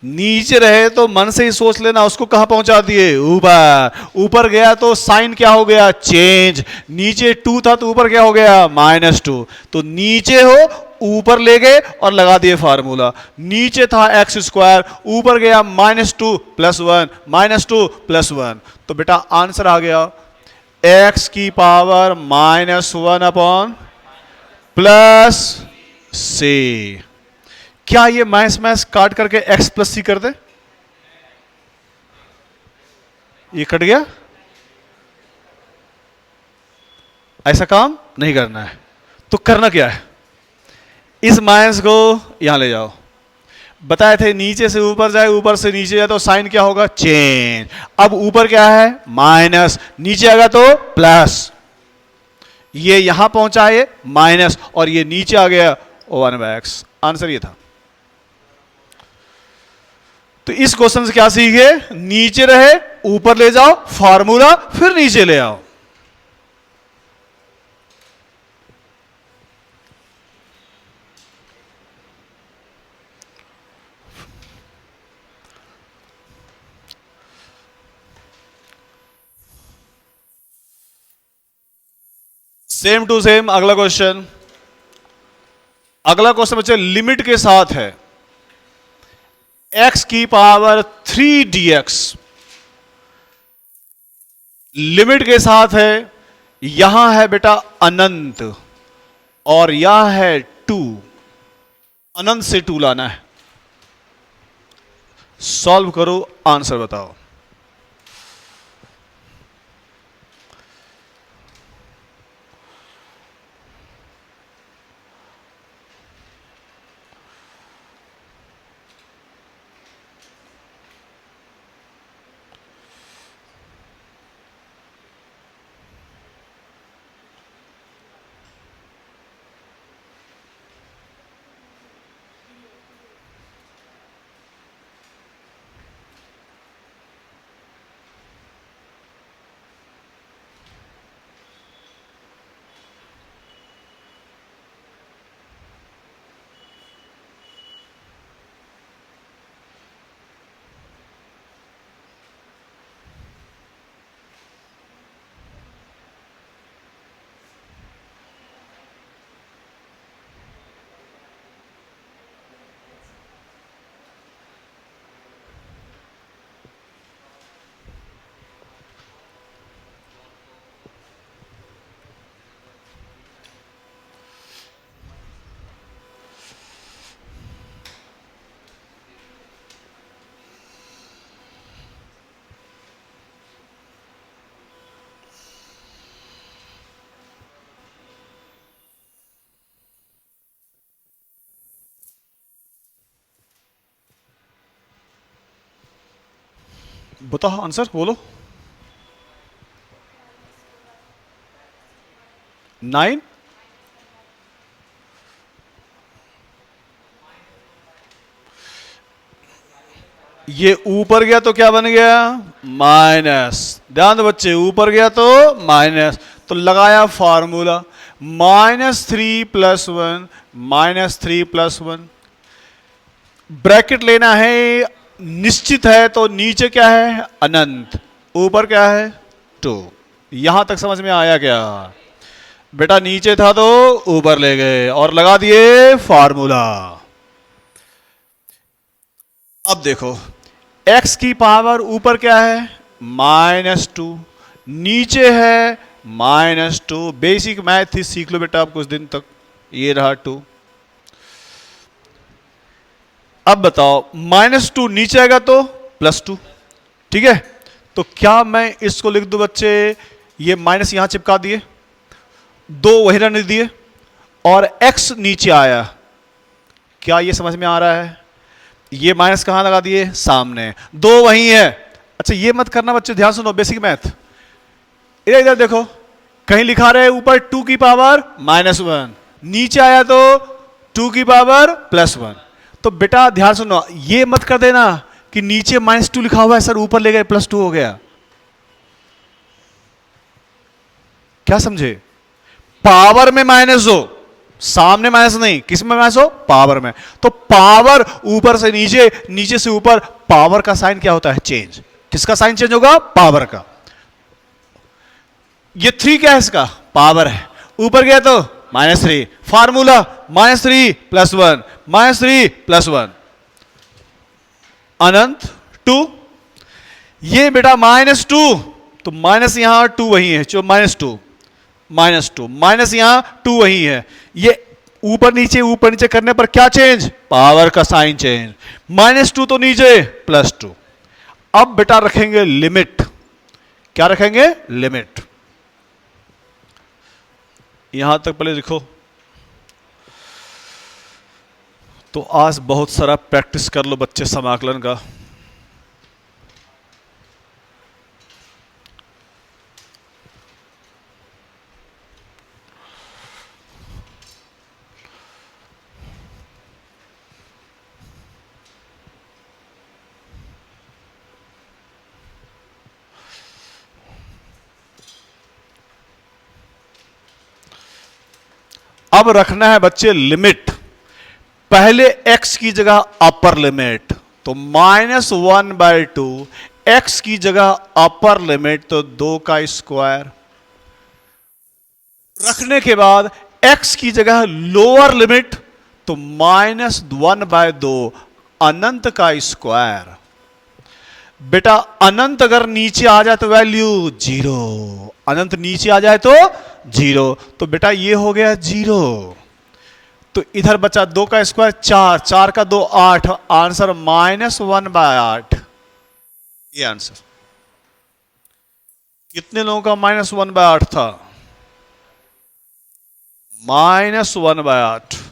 Speaker 1: नीचे रहे तो मन से ही सोच लेना उसको कहां पहुंचा दिए, ऊपर, ऊपर गया तो साइन क्या हो गया, चेंज, नीचे 2 था तो ऊपर क्या हो गया, -2, तो नीचे हो ऊपर ले गए और लगा दिए फार्मूला, नीचे था x², ऊपर गया -2 + 1, -2 + 1, तो बेटा आंसर आ गया x की पावर -1 +c। क्या ये माइनस काट करके x + c कर दे, ये कट गया, ऐसा काम नहीं करना है। तो करना क्या है, इस माइनस को यहां ले जाओ, बताए थे नीचे से ऊपर जाए ऊपर से नीचे जाए तो साइन क्या होगा, चेंज। अब ऊपर क्या है, माइनस, नीचे आएगा तो प्लस, ये यहां पहुंचा है माइनस और ये नीचे आ गया 1/x। आंसर ये था। तो इस क्वेश्चन से क्या सीखे, नीचे रहे ऊपर ले जाओ फार्मूला, फिर नीचे ले आओ। सेम टू सेम अगला क्वेश्चन। अगला क्वेश्चन बच्चे लिमिट के साथ है, x की पावर 3 dx, लिमिट के साथ है, यहां है बेटा अनंत और यहां है 2, अनंत से 2 लाना है। सॉल्व करो, आंसर बताओ। बताओ आंसर बोलो। 9। ये ऊपर गया तो क्या बन गया? माइनस। ध्यान दो बच्चे, ऊपर गया तो माइनस, तो लगाया फार्मूला -3 + 1 -3 + 1। ब्रैकेट लेना है, निश्चित है तो नीचे क्या है? अनंत। ऊपर क्या है? 2। यहां तक समझ में आया क्या? बेटा नीचे था तो ऊपर ले गए और लगा दिए फार्मूला। अब देखो, x की पावर ऊपर क्या है? -2, नीचे है -2। बेसिक मैथ ही सीख लो बेटा आप कुछ दिन तक। ये रहा 2। अब बताओ, -2 नीचे आएगा तो +2। ठीक है, तो क्या मैं इसको लिख दूं बच्चे, ये माइनस यहां चिपका दिए, 2 वही रहने दिए और x नीचे आया। क्या ये समझ में आ रहा है? ये माइनस कहां लगा दिए? सामने। 2 वही है। अच्छा ये मत करना बच्चे, ध्यान सुनो, बेसिक मैथ। इधर इधर देखो, कहीं लिखा रहे ऊपर 2 की पावर -1, नीचे आया तो 2 की पावर +1। तो बेटा ध्यान सुनो, ये मत कर देना कि नीचे -2 लिखा हुआ है सर, ऊपर ले गए +2 हो गया। क्या समझे? पावर में -2, सामने माइनस नहीं, किस में माइनस हो? पावर में। तो पावर ऊपर से नीचे, नीचे से ऊपर, पावर का साइन क्या होता है? चेंज। किसका साइन चेंज होगा? पावर का। ये 3 क्या है? इसका पावर है। ऊपर गया तो -3, फार्मूला -3 + 1 -3 + 1 अनंत 2। ये बेटा -2, तो माइनस यहां 2 वही है, जो -2 -2 माइनस यहां 2 वही है। ये ऊपर नीचे करने पर क्या चेंज? पावर का साइन चेंज। -2 तो नीचे +2। अब बेटा रखेंगे लिमिट। क्या रखेंगे? लिमिट। यहां तक पहले लिखो। तो आज बहुत सारा प्रैक्टिस कर लो बच्चे समाकलन का। अब रखना है बच्चे लिमिट। पहले x की जगह अपर लिमिट, तो -1/2। x की जगह अपर लिमिट तो 2 का स्क्वायर। रखने के बाद x की जगह लोअर लिमिट, तो -1/2 अनंत का स्क्वायर। बेटा अनंत अगर नीचे आ जाए तो वैल्यू 0, अनंत नीचे आ जाए तो 0, तो बेटा ये हो गया 0। तो इधर बचा 2 का स्क्वायर 4, 4 का 2 8, आंसर -1/8। ये आंसर। कितने लोगों का -1/8 था? -1/8।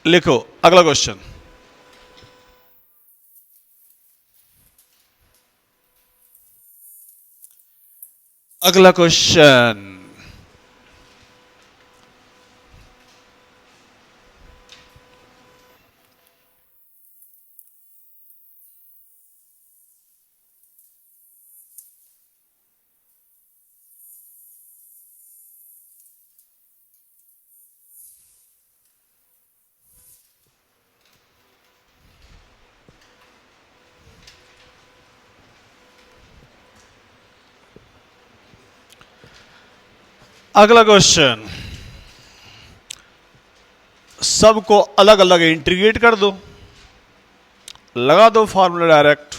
Speaker 1: लिखो अगला क्वेश्चन। अगला क्वेश्चन। अगला क्वेश्चन, सबको अलग अलग इंटीग्रेट कर दो, लगा दो फॉर्मूला डायरेक्ट।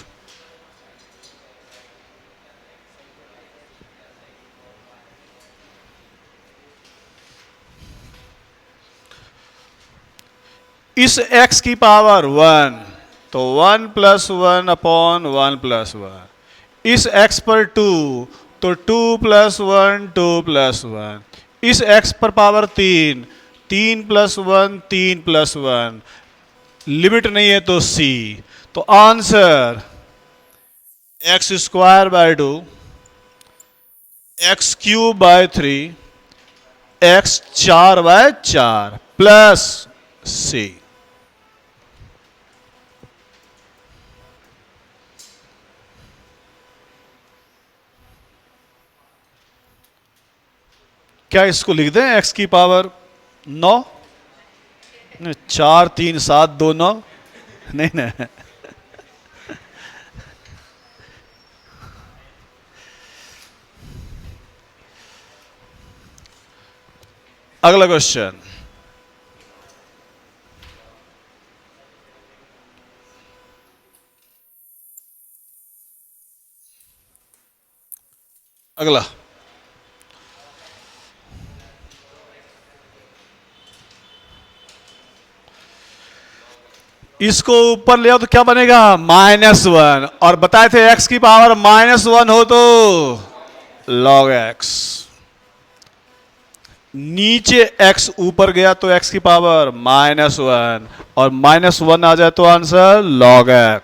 Speaker 1: इस x की पावर 1, तो 1 + 1 / 1 + 1। इस x पर 2, तो 2 + 1 2 + 1। इस x पर पावर 3, 3 + 1 3 + 1। लिमिट नहीं है तो c। तो answer x² / 2, x³ / 3, x4/4 plus c। क्या इसको लिख दें x की पावर 9? 4 3 7 2 9? नहीं ना। अगला क्वेश्चन। अगला, इसको ऊपर ले आओ तो क्या बनेगा? -1। और बताए थे x की पावर -1 हो तो log x। नीचे x ऊपर गया तो x की पावर -1, और -1 आ जाए तो आंसर log x।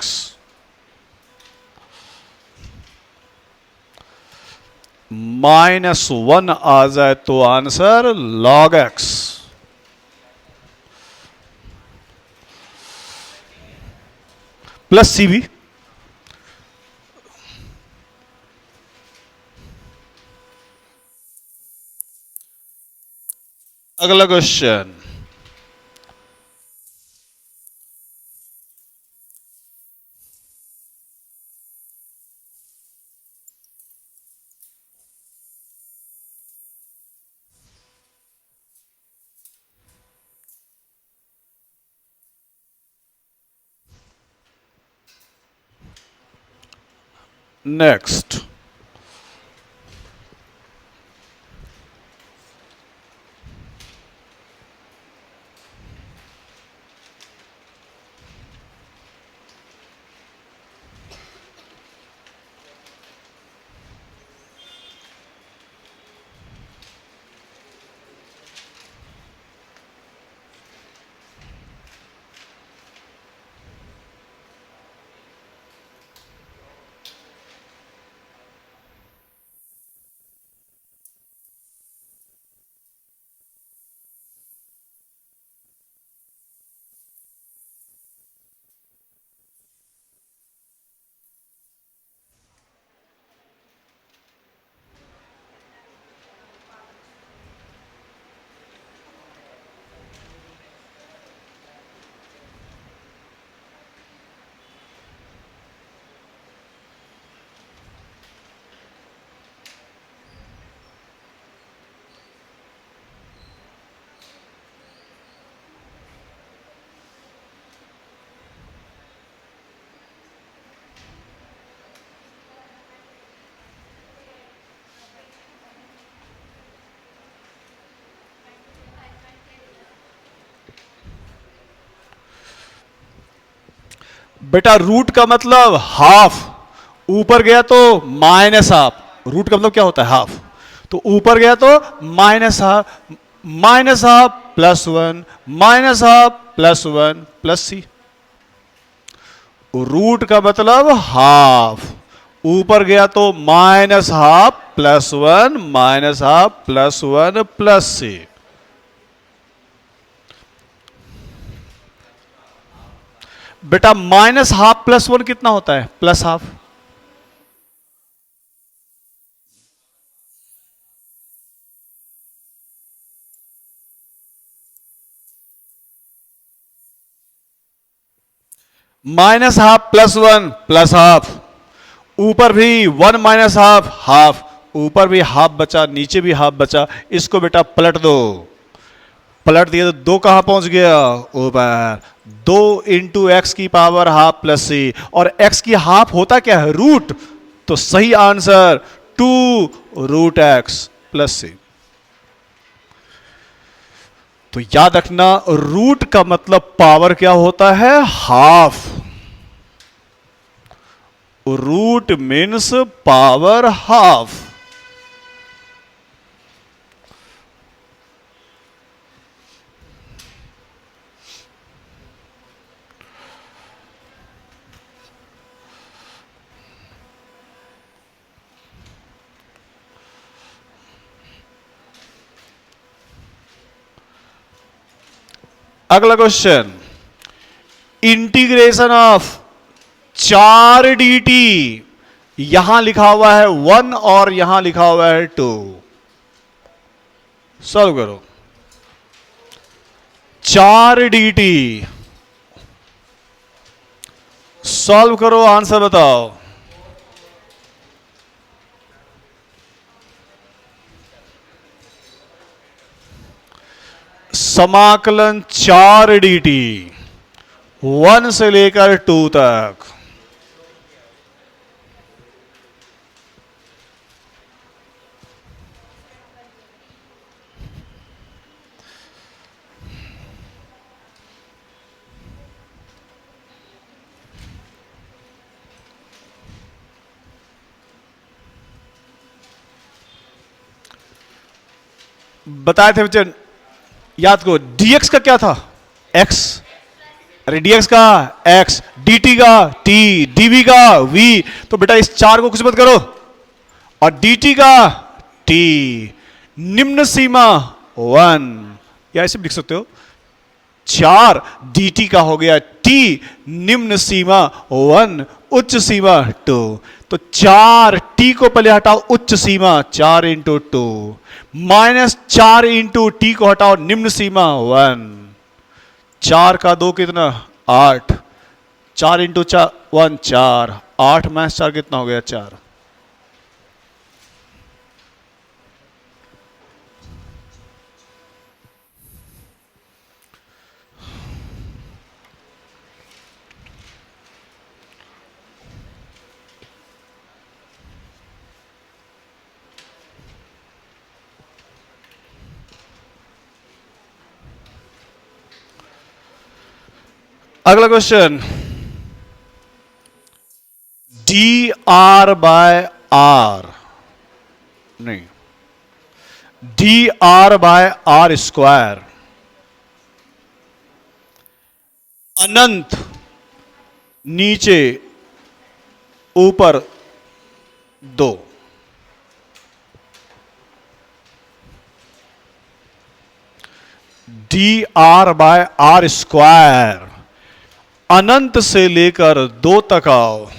Speaker 1: -1 आ जाए तो आंसर log x। प्लस सी भी। अगला क्वेश्चन, नेक्स्ट। बेटा रूट का मतलब हाफ, ऊपर गया तो माइनस हाफ, रूट का मतलब क्या होता है हाफ, तो ऊपर गया तो minus half, minus half plus one, minus half plus one plus C. Root का मतलब हाफ, ऊपर गया तो minus half plus one, minus half plus one plus C. बेटा माइनस हाफ प्लस वन कितना होता है? Plus half. Minus half plus one plus half, ऊपर भी वन माइनस हाफ हाफ, ऊपर भी हाफ बचा नीचे भी हाफ बचा, इसको बेटा पलट दो, पलट दिया तो दो कहां पहुंच गया? ऊपर। दो इंटू एक्स की पावर हाफ प्लस सी, और एक्स की हाफ होता क्या है? रूट। तो सही answer two root X plus C. तो याद रखना रूट का मतलब पावर क्या होता है? Half. Root means power half. अगला क्वेश्चन, इंटीग्रेशन ऑफ 4 dt, यहां लिखा हुआ है 1 और यहां लिखा हुआ है 2, सॉल्व करो। 4 dt सॉल्व करो, आंसर बताओ। समाकलन 4 dt 1 से लेकर 2 तक। बताए थे बच्चे, याद करो dx का क्या था? x। अरे dx का x, dt का t, dv का v। तो बेटा इस 4 को कुछ मत करो, और dt का t, निम्न सीमा 1, या ऐसे भी लिख सकते हो 4 dt का हो गया t, निम्न सीमा 1, उच्च सीमा 2। तो 4 t को पहले हटाओ, उच्च सीमा 4 into two, minus 4 into T को हटाओ, निम्न सीमा 1। 4 का 2 कितना? 8। 4 इंटू 1 4, 8 माइनस 4 कितना हो गया? 4। अगला question, D R by R, नहीं, D R by R square अनंत, नीचे ऊपर 2। D R by R square अनंत से लेकर 2 तक आओ।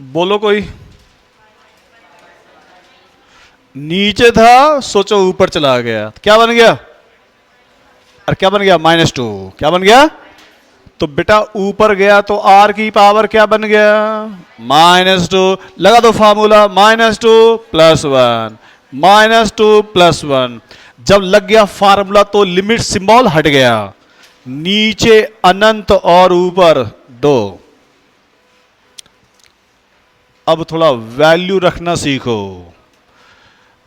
Speaker 1: बोलो कोई। नीचे था, सोचो ऊपर चला गया, क्या बन गया? और क्या बन गया? -2। क्या बन गया? तो बेटा ऊपर गया तो r की पावर क्या बन गया? -2। लगा दो फार्मूला, -2 + 1, -2 + 1। जब लग गया फार्मूला तो लिमिट सिंबल हट गया। नीचे अनंत और ऊपर 2। अब थोड़ा वैल्यू रखना सीखो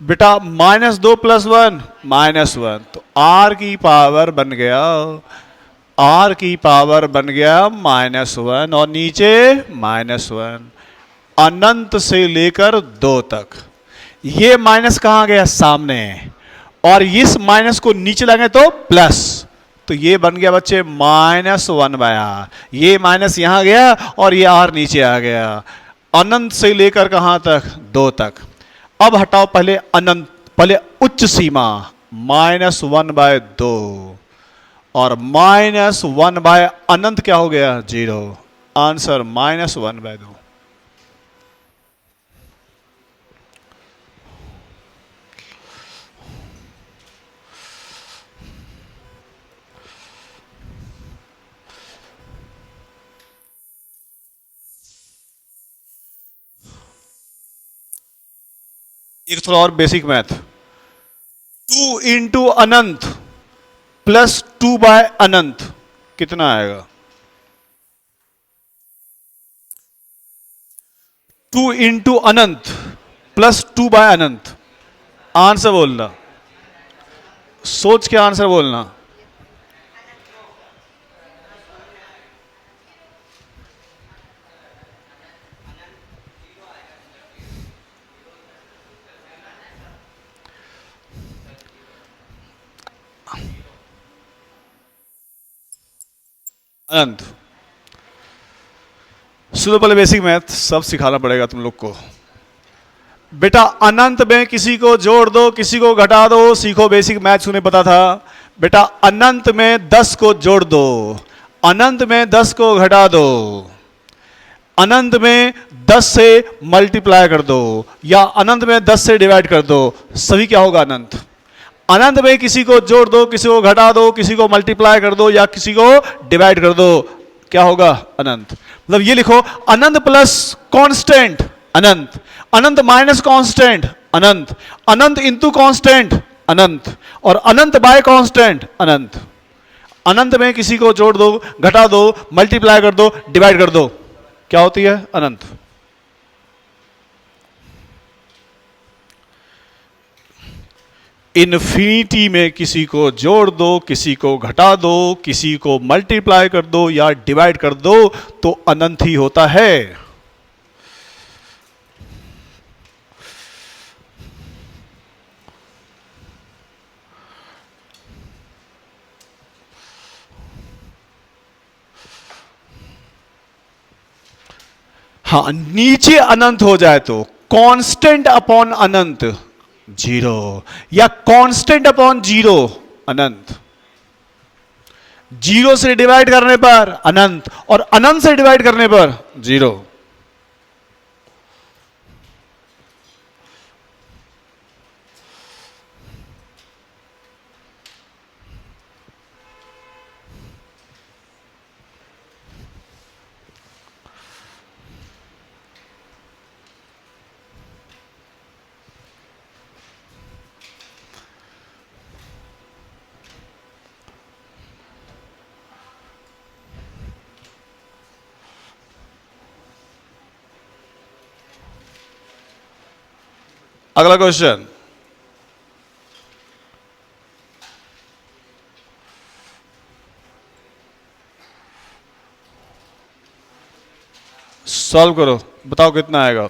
Speaker 1: बेटा। -2 + 1 -1, तो r की पावर बन गया, r की पावर बन गया -1 और नीचे -1। अनंत से लेकर 2 तक। ये माइनस कहां गया? सामने। और इस माइनस को नीचे लाएंगे तो प्लस। तो ये बन गया बच्चे -1/r। ये माइनस यहां गया और ये r नीचे आ गया। अनंत से लेकर कहां तक? 2 तक। अब हटाओ पहले अनंत, पहले उच्च सीमा -1/2 और -1 अनंत क्या हो गया? 0। आंसर -1/2। एक थोड़ा और बेसिक मैथ। 2 इंटू अनंत +2/अनंत कितना आएगा? 2 इंटू अनंत +2/अनंत। आंसर बोलना, सोच के आंसर बोलना। अनंत। सुनो पहले बेसिक मैथ, सब सिखाना पड़ेगा तुम लोग को। बेटा अनंत में किसी को जोड़ दो, किसी को घटा दो, सीखो बेसिक मैथ। सुने पता था बेटा, अनंत में 10 को जोड़ दो, अनंत में 10 को घटा दो, अनंत में 10 से मल्टीप्लाई कर दो, या अनंत में 10 से डिवाइड कर दो। सभी क्या होगा? अनंत। अनंत में किसी को जोड़ दो, किसी को घटा दो, किसी को मल्टीप्लाई कर दो, या किसी को डिवाइड कर दो, क्या होगा? अनंत। मतलब ये लिखो, अनंत प्लस कांस्टेंट अनंत, अनंत माइनस कांस्टेंट अनंत, अनंत इंटू कांस्टेंट अनंत, और अनंत बाय कांस्टेंट अनंत। अनंत में किसी को जोड़ दो, घटा दो, मल्टीप्लाई कर दो, डिवाइड कर दो, क्या होती है? अनंत। इन्फिनिटी में किसी को जोड़ दो, किसी को घटा दो, किसी को मल्टीप्लाई कर दो या डिवाइड कर दो, तो अनंत ही होता है। हाँ, नीचे अनंत हो जाए तो कांस्टेंट अपॉन अनंत 0, या कांस्टेंट अपॉन 0 अनंत। 0 से डिवाइड करने पर अनंत, और अनंत से डिवाइड करने पर 0। अगला क्वेश्चन। सॉल्व करो, बताओ कितना आएगा।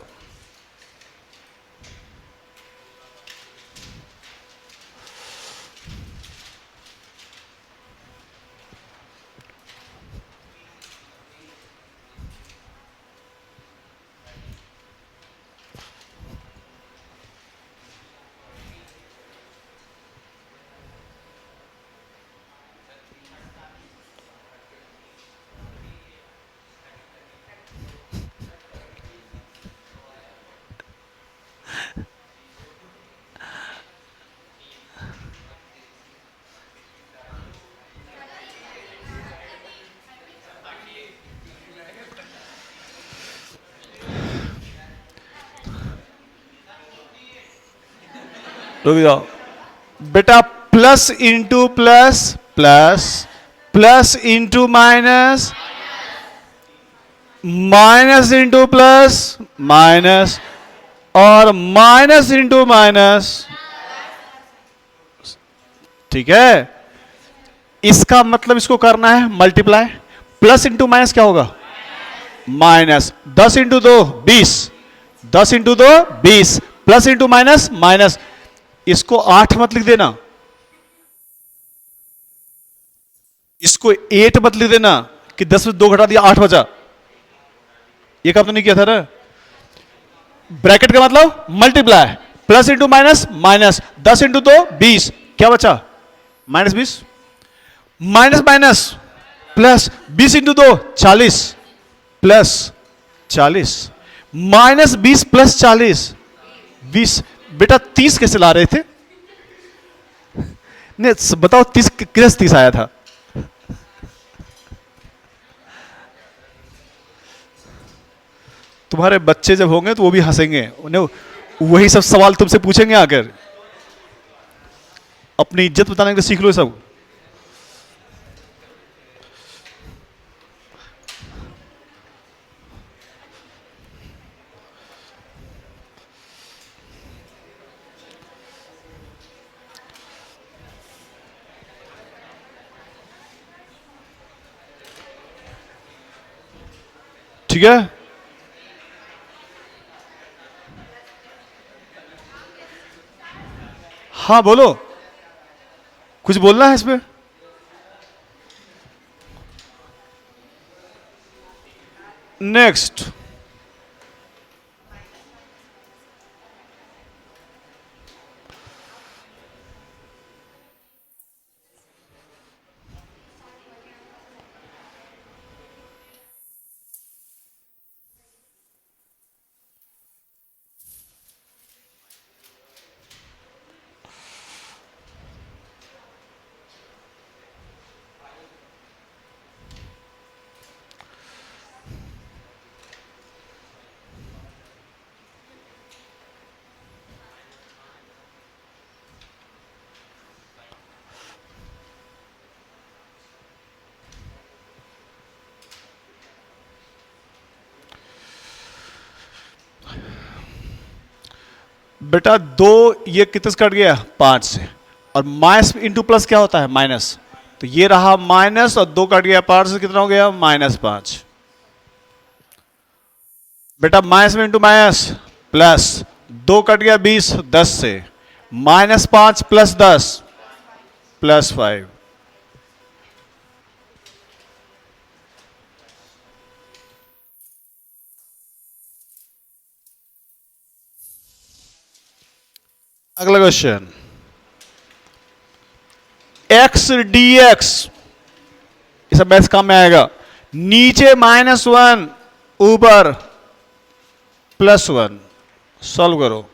Speaker 1: रुक जाओ बेटा, plus into plus plus, plus into minus, minus into plus minus, और माइनस इंटू माइनस। ठीक है, इसका मतलब इसको करना है मल्टीप्लाई। प्लस इंटू माइनस क्या होगा? Minus. 10 into 2 20, 10 into 2 20, plus into minus minus. इसको 8 मत लिख देना, इसको 8 मत लिख देना कि 10 में 2 घटा दिया 8 बचा। ये काम तो नहीं किया था ना। ब्रैकेट का मतलब multiply, plus into minus minus, 10 into 2 20, क्या बचा? Minus 20, minus minus plus, 20 into 2 40 plus 40, minus 20 plus 40 20। बेटा 30 कैसे ला रहे थे? नहीं बताओ 30 किस 30 आया था? तुम्हारे बच्चे जब होंगे तो वो भी हंसेंगे, उन्हें वही सब सवाल तुमसे पूछेंगे आकर। अपनी इज्जत बताने के लिए सीख लो सब। ठीक है, हाँ बोलो, कुछ बोलना है इसमें? नेक्स्ट, बेटा 2 ये कितने से कट गया? 5 से। और माइनस इंटू प्लस क्या होता है? माइनस। तो ये रहा माइनस, और 2 कट गया 5 से, कितना हो गया? -5। बेटा माइनस में इंटू माइनस प्लस, 2 कट गया 20 10 से, -5 प्लस 10 +5। अगला क्वेश्चन, x dx, ये सब मैथ्स काम में आएगा। नीचे -1 ऊपर +1, सॉल्व करो।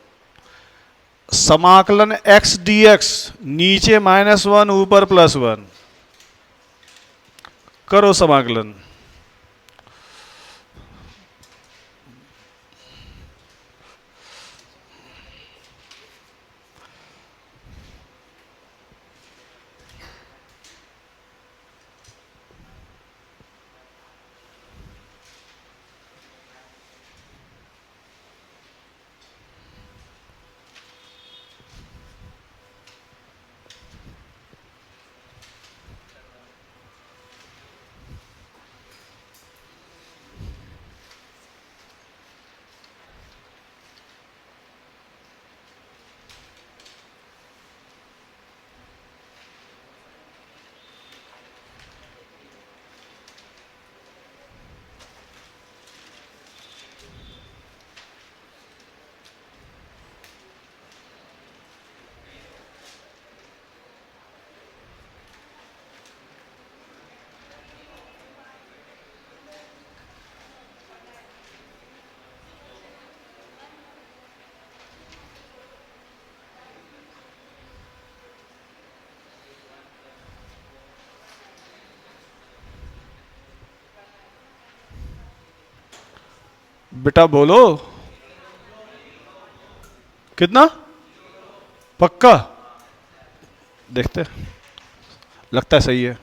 Speaker 1: समाकलन x dx, नीचे -1 ऊपर +1, करो समाकलन। बेटा बोलो, कितना? पक्का? देखते, लगता है सही है।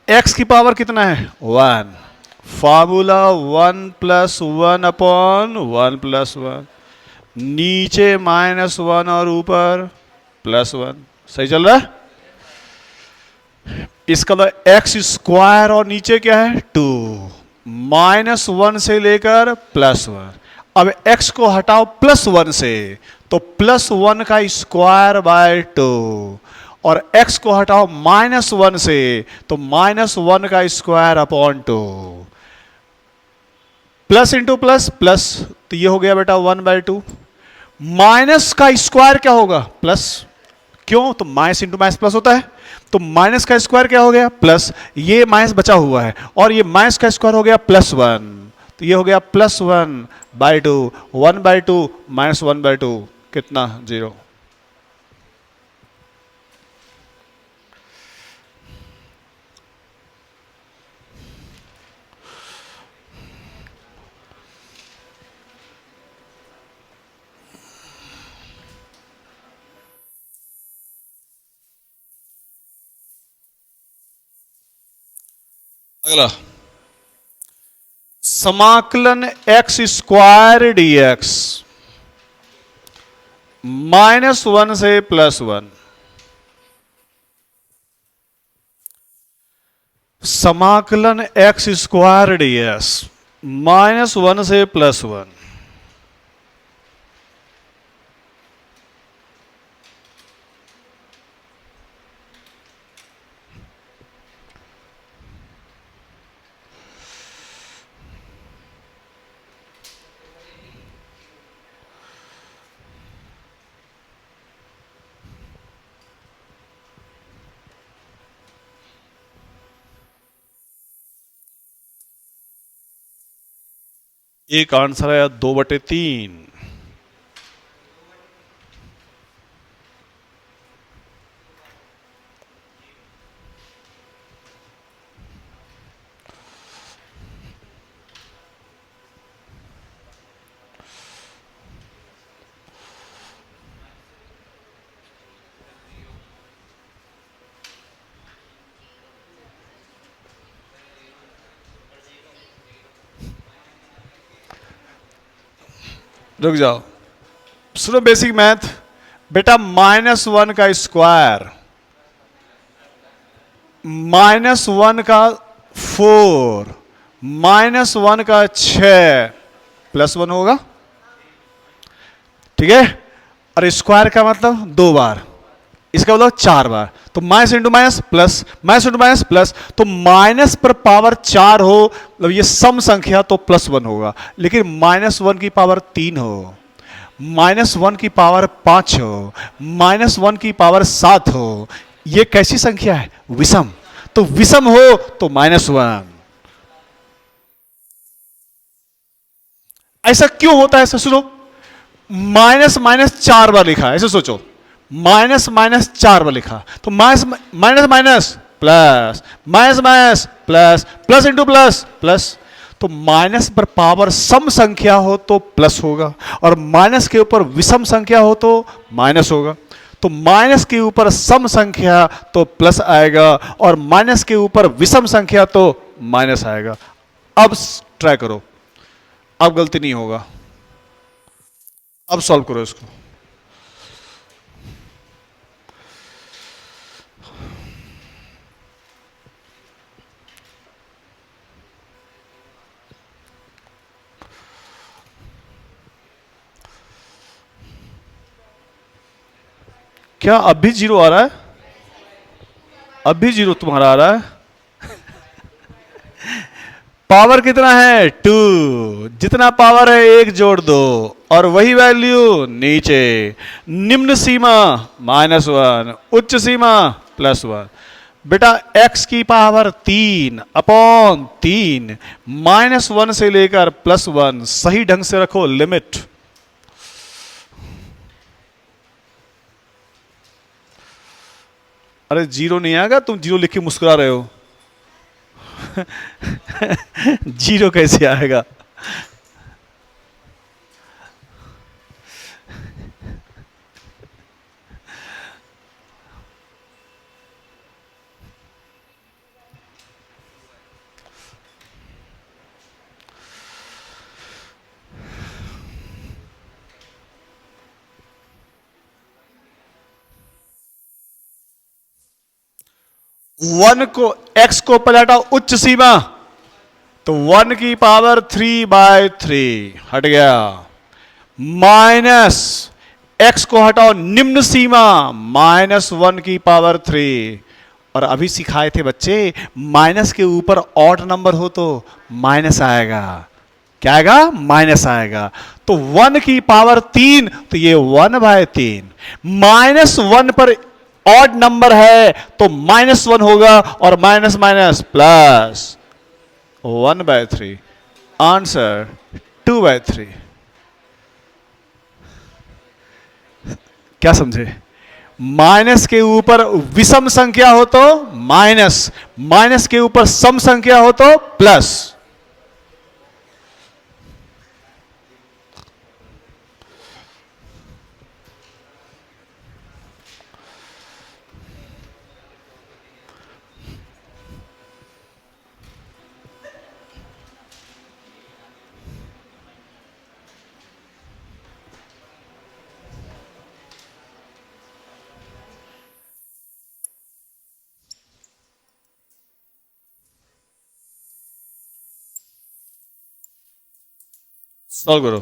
Speaker 1: x की पावर कितना है? 1। फॉर्मूला 1 प्लस 1 अपॉन 1 प्लस 1, नीचे -1 और ऊपर +1। सही चल रहा है? इसका मतलब एक्स स्क्वायर और नीचे क्या है? 2। -1 से लेकर +1। अब x को हटाओ +1 से, तो +1 का स्क्वायर बाय 2, और x को हटाओ -1 से, तो -1 का square upon 2। Plus into plus plus, तो ये हो गया बेटा 1/2। माइनस का स्क्वायर क्या होगा? प्लस। क्यों? तो माइनस इंटू माइनस प्लस होता है, तो माइनस का स्क्वायर क्या हो गया? प्लस। ये माइनस बचा हुआ है, और ये माइनस का स्क्वायर हो गया +1, तो ये हो गया +1/2। 1/2 -1/2 कितना? 0। अगला, समाकलन x स्क्वायर dx -1 से +1। समाकलन x स्क्वायर dx -1 से +1। एक आंसर आया 2/3। रुक जाओ, सुनो बेसिक मैथ। बेटा -1 का स्क्वायर, -1 का 4, -1 का 6, +1 होगा। ठीक है? और स्क्वायर का मतलब 2 बार, इसका मतलब 4 बार, तो minus into minus plus, minus into minus plus, तो माइनस पर पावर 4 हो, मतलब ये सम संख्या, तो +1 होगा। लेकिन -1 की पावर 3 हो, -1 की पावर 5 हो, -1 की पावर 7 हो, ये कैसी संख्या है? विषम। तो विषम हो तो -1। ऐसा क्यों होता है? ऐसा सुनो, माइनस माइनस 4 बार लिखा है, ऐसे सोचो, माइनस माइनस 4 बार लिखा, तो minus minus minus plus, minus minus plus, plus into plus plus, तो माइनस पर पावर सम संख्या हो तो प्लस होगा, और माइनस के ऊपर विषम संख्या हो तो माइनस होगा। तो माइनस के ऊपर सम संख्या तो प्लस आएगा, और माइनस के ऊपर विषम संख्या तो माइनस आएगा। अब ट्राई करो, अब गलती नहीं होगा। अब सॉल्व करो इसको। क्या अब भी 0 आ रहा है? अब भी 0 तुम्हारा आ रहा है? पावर कितना है? 2। जितना पावर है 1 जोड़ दो, और वही वैल्यू नीचे। निम्न सीमा -1, उच्च सीमा +1। बेटा x की पावर 3 अपॉन 3, -1 से लेकर +1, सही ढंग से रखो लिमिट। अरे 0 नहीं आएगा, तुम 0 लिख के मुस्कुरा रहे हो। 0 कैसे आएगा? वन को x को पलटा उच्च सीमा, तो 1 की पावर 3/3 हट गया, माइनस x को हटाओ निम्न सीमा -1 की पावर 3। और अभी सिखाए थे बच्चे, माइनस के ऊपर ऑड नंबर हो तो माइनस आएगा, क्या आएगा? माइनस आएगा। तो 1 की पावर 3, तो ये 1/3। -1 पर ऑड नंबर है तो -1 होगा, और माइनस माइनस प्लस 1/3। आंसर 2/3। क्या समझे? माइनस के ऊपर विषम संख्या हो तो माइनस, माइनस के ऊपर सम संख्या हो तो प्लस। सॉल्व करो।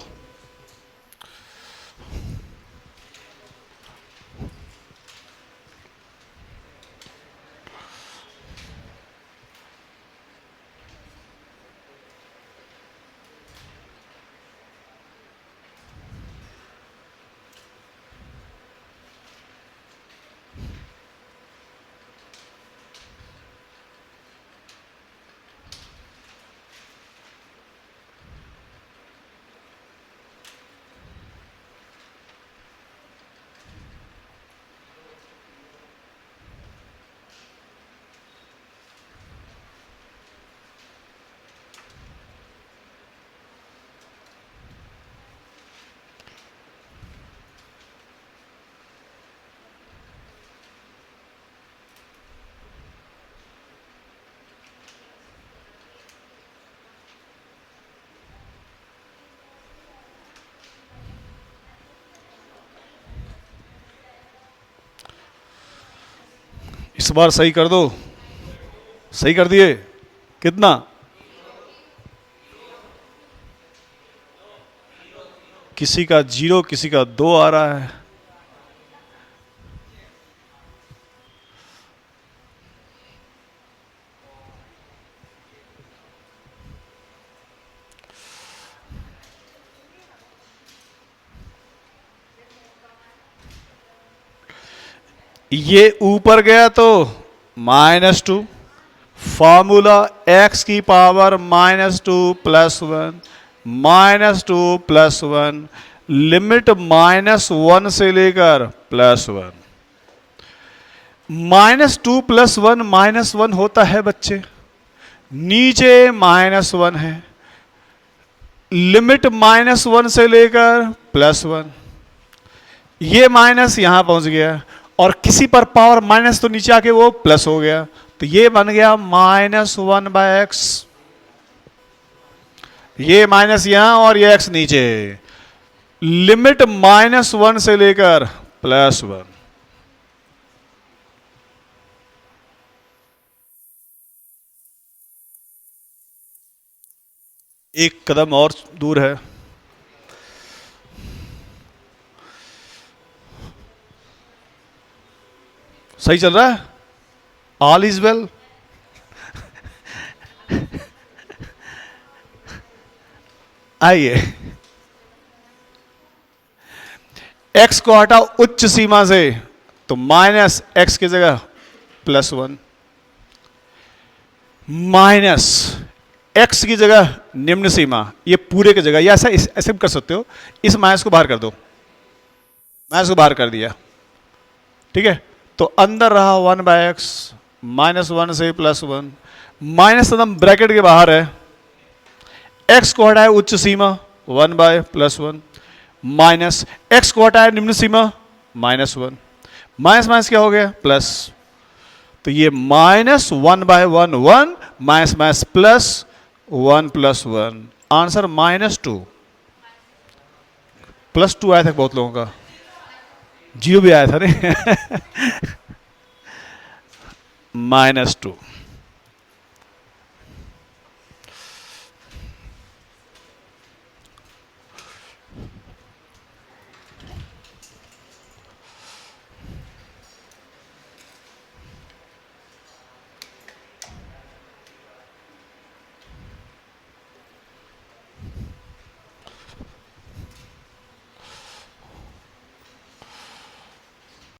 Speaker 1: इस बार सही कर दो। सही कर दिए? कितना? किसी का 0, किसी का 2 आ रहा है। ये ऊपर गया तो -2, फॉर्मूला x की पावर -2 + 1, -2 + 1, लिमिट -1 से लेकर +1। -2 + 1 -1 होता है बच्चे, नीचे -1 है, लिमिट -1 से लेकर +1। ये माइनस यहां पहुंच गया, और किसी पर पावर माइनस तो नीचे आके वो प्लस हो गया, तो ये बन गया -1/x। ये माइनस यहां और ये x नीचे, लिमिट -1 से लेकर +1। एक कदम और दूर है। सही चल रहा है? All is well. आइए, x को हटाओ उच्च सीमा से, तो -x की जगह +1, माइनस x की जगह निम्न सीमा, ये पूरे की जगह, या ऐसा ऐसे भी कर सकते हो, इस माइनस को बाहर कर दो, माइनस को बाहर कर दिया, ठीक है। तो अंदर रहा 1/x, -1 से +1, माइनस एकदम ब्रैकेट के बाहर है, x को हटाए उच्च सीमा 1/+1, माइनस x को हटाए निम्न सीमा -1, माइनस माइनस क्या हो गया? प्लस। तो ये -1/1 1, माइनस माइनस प्लस 1 + 1, आंसर -2। +2 आया था बहुत लोगों का, 0 भी आया था नहीं। -2।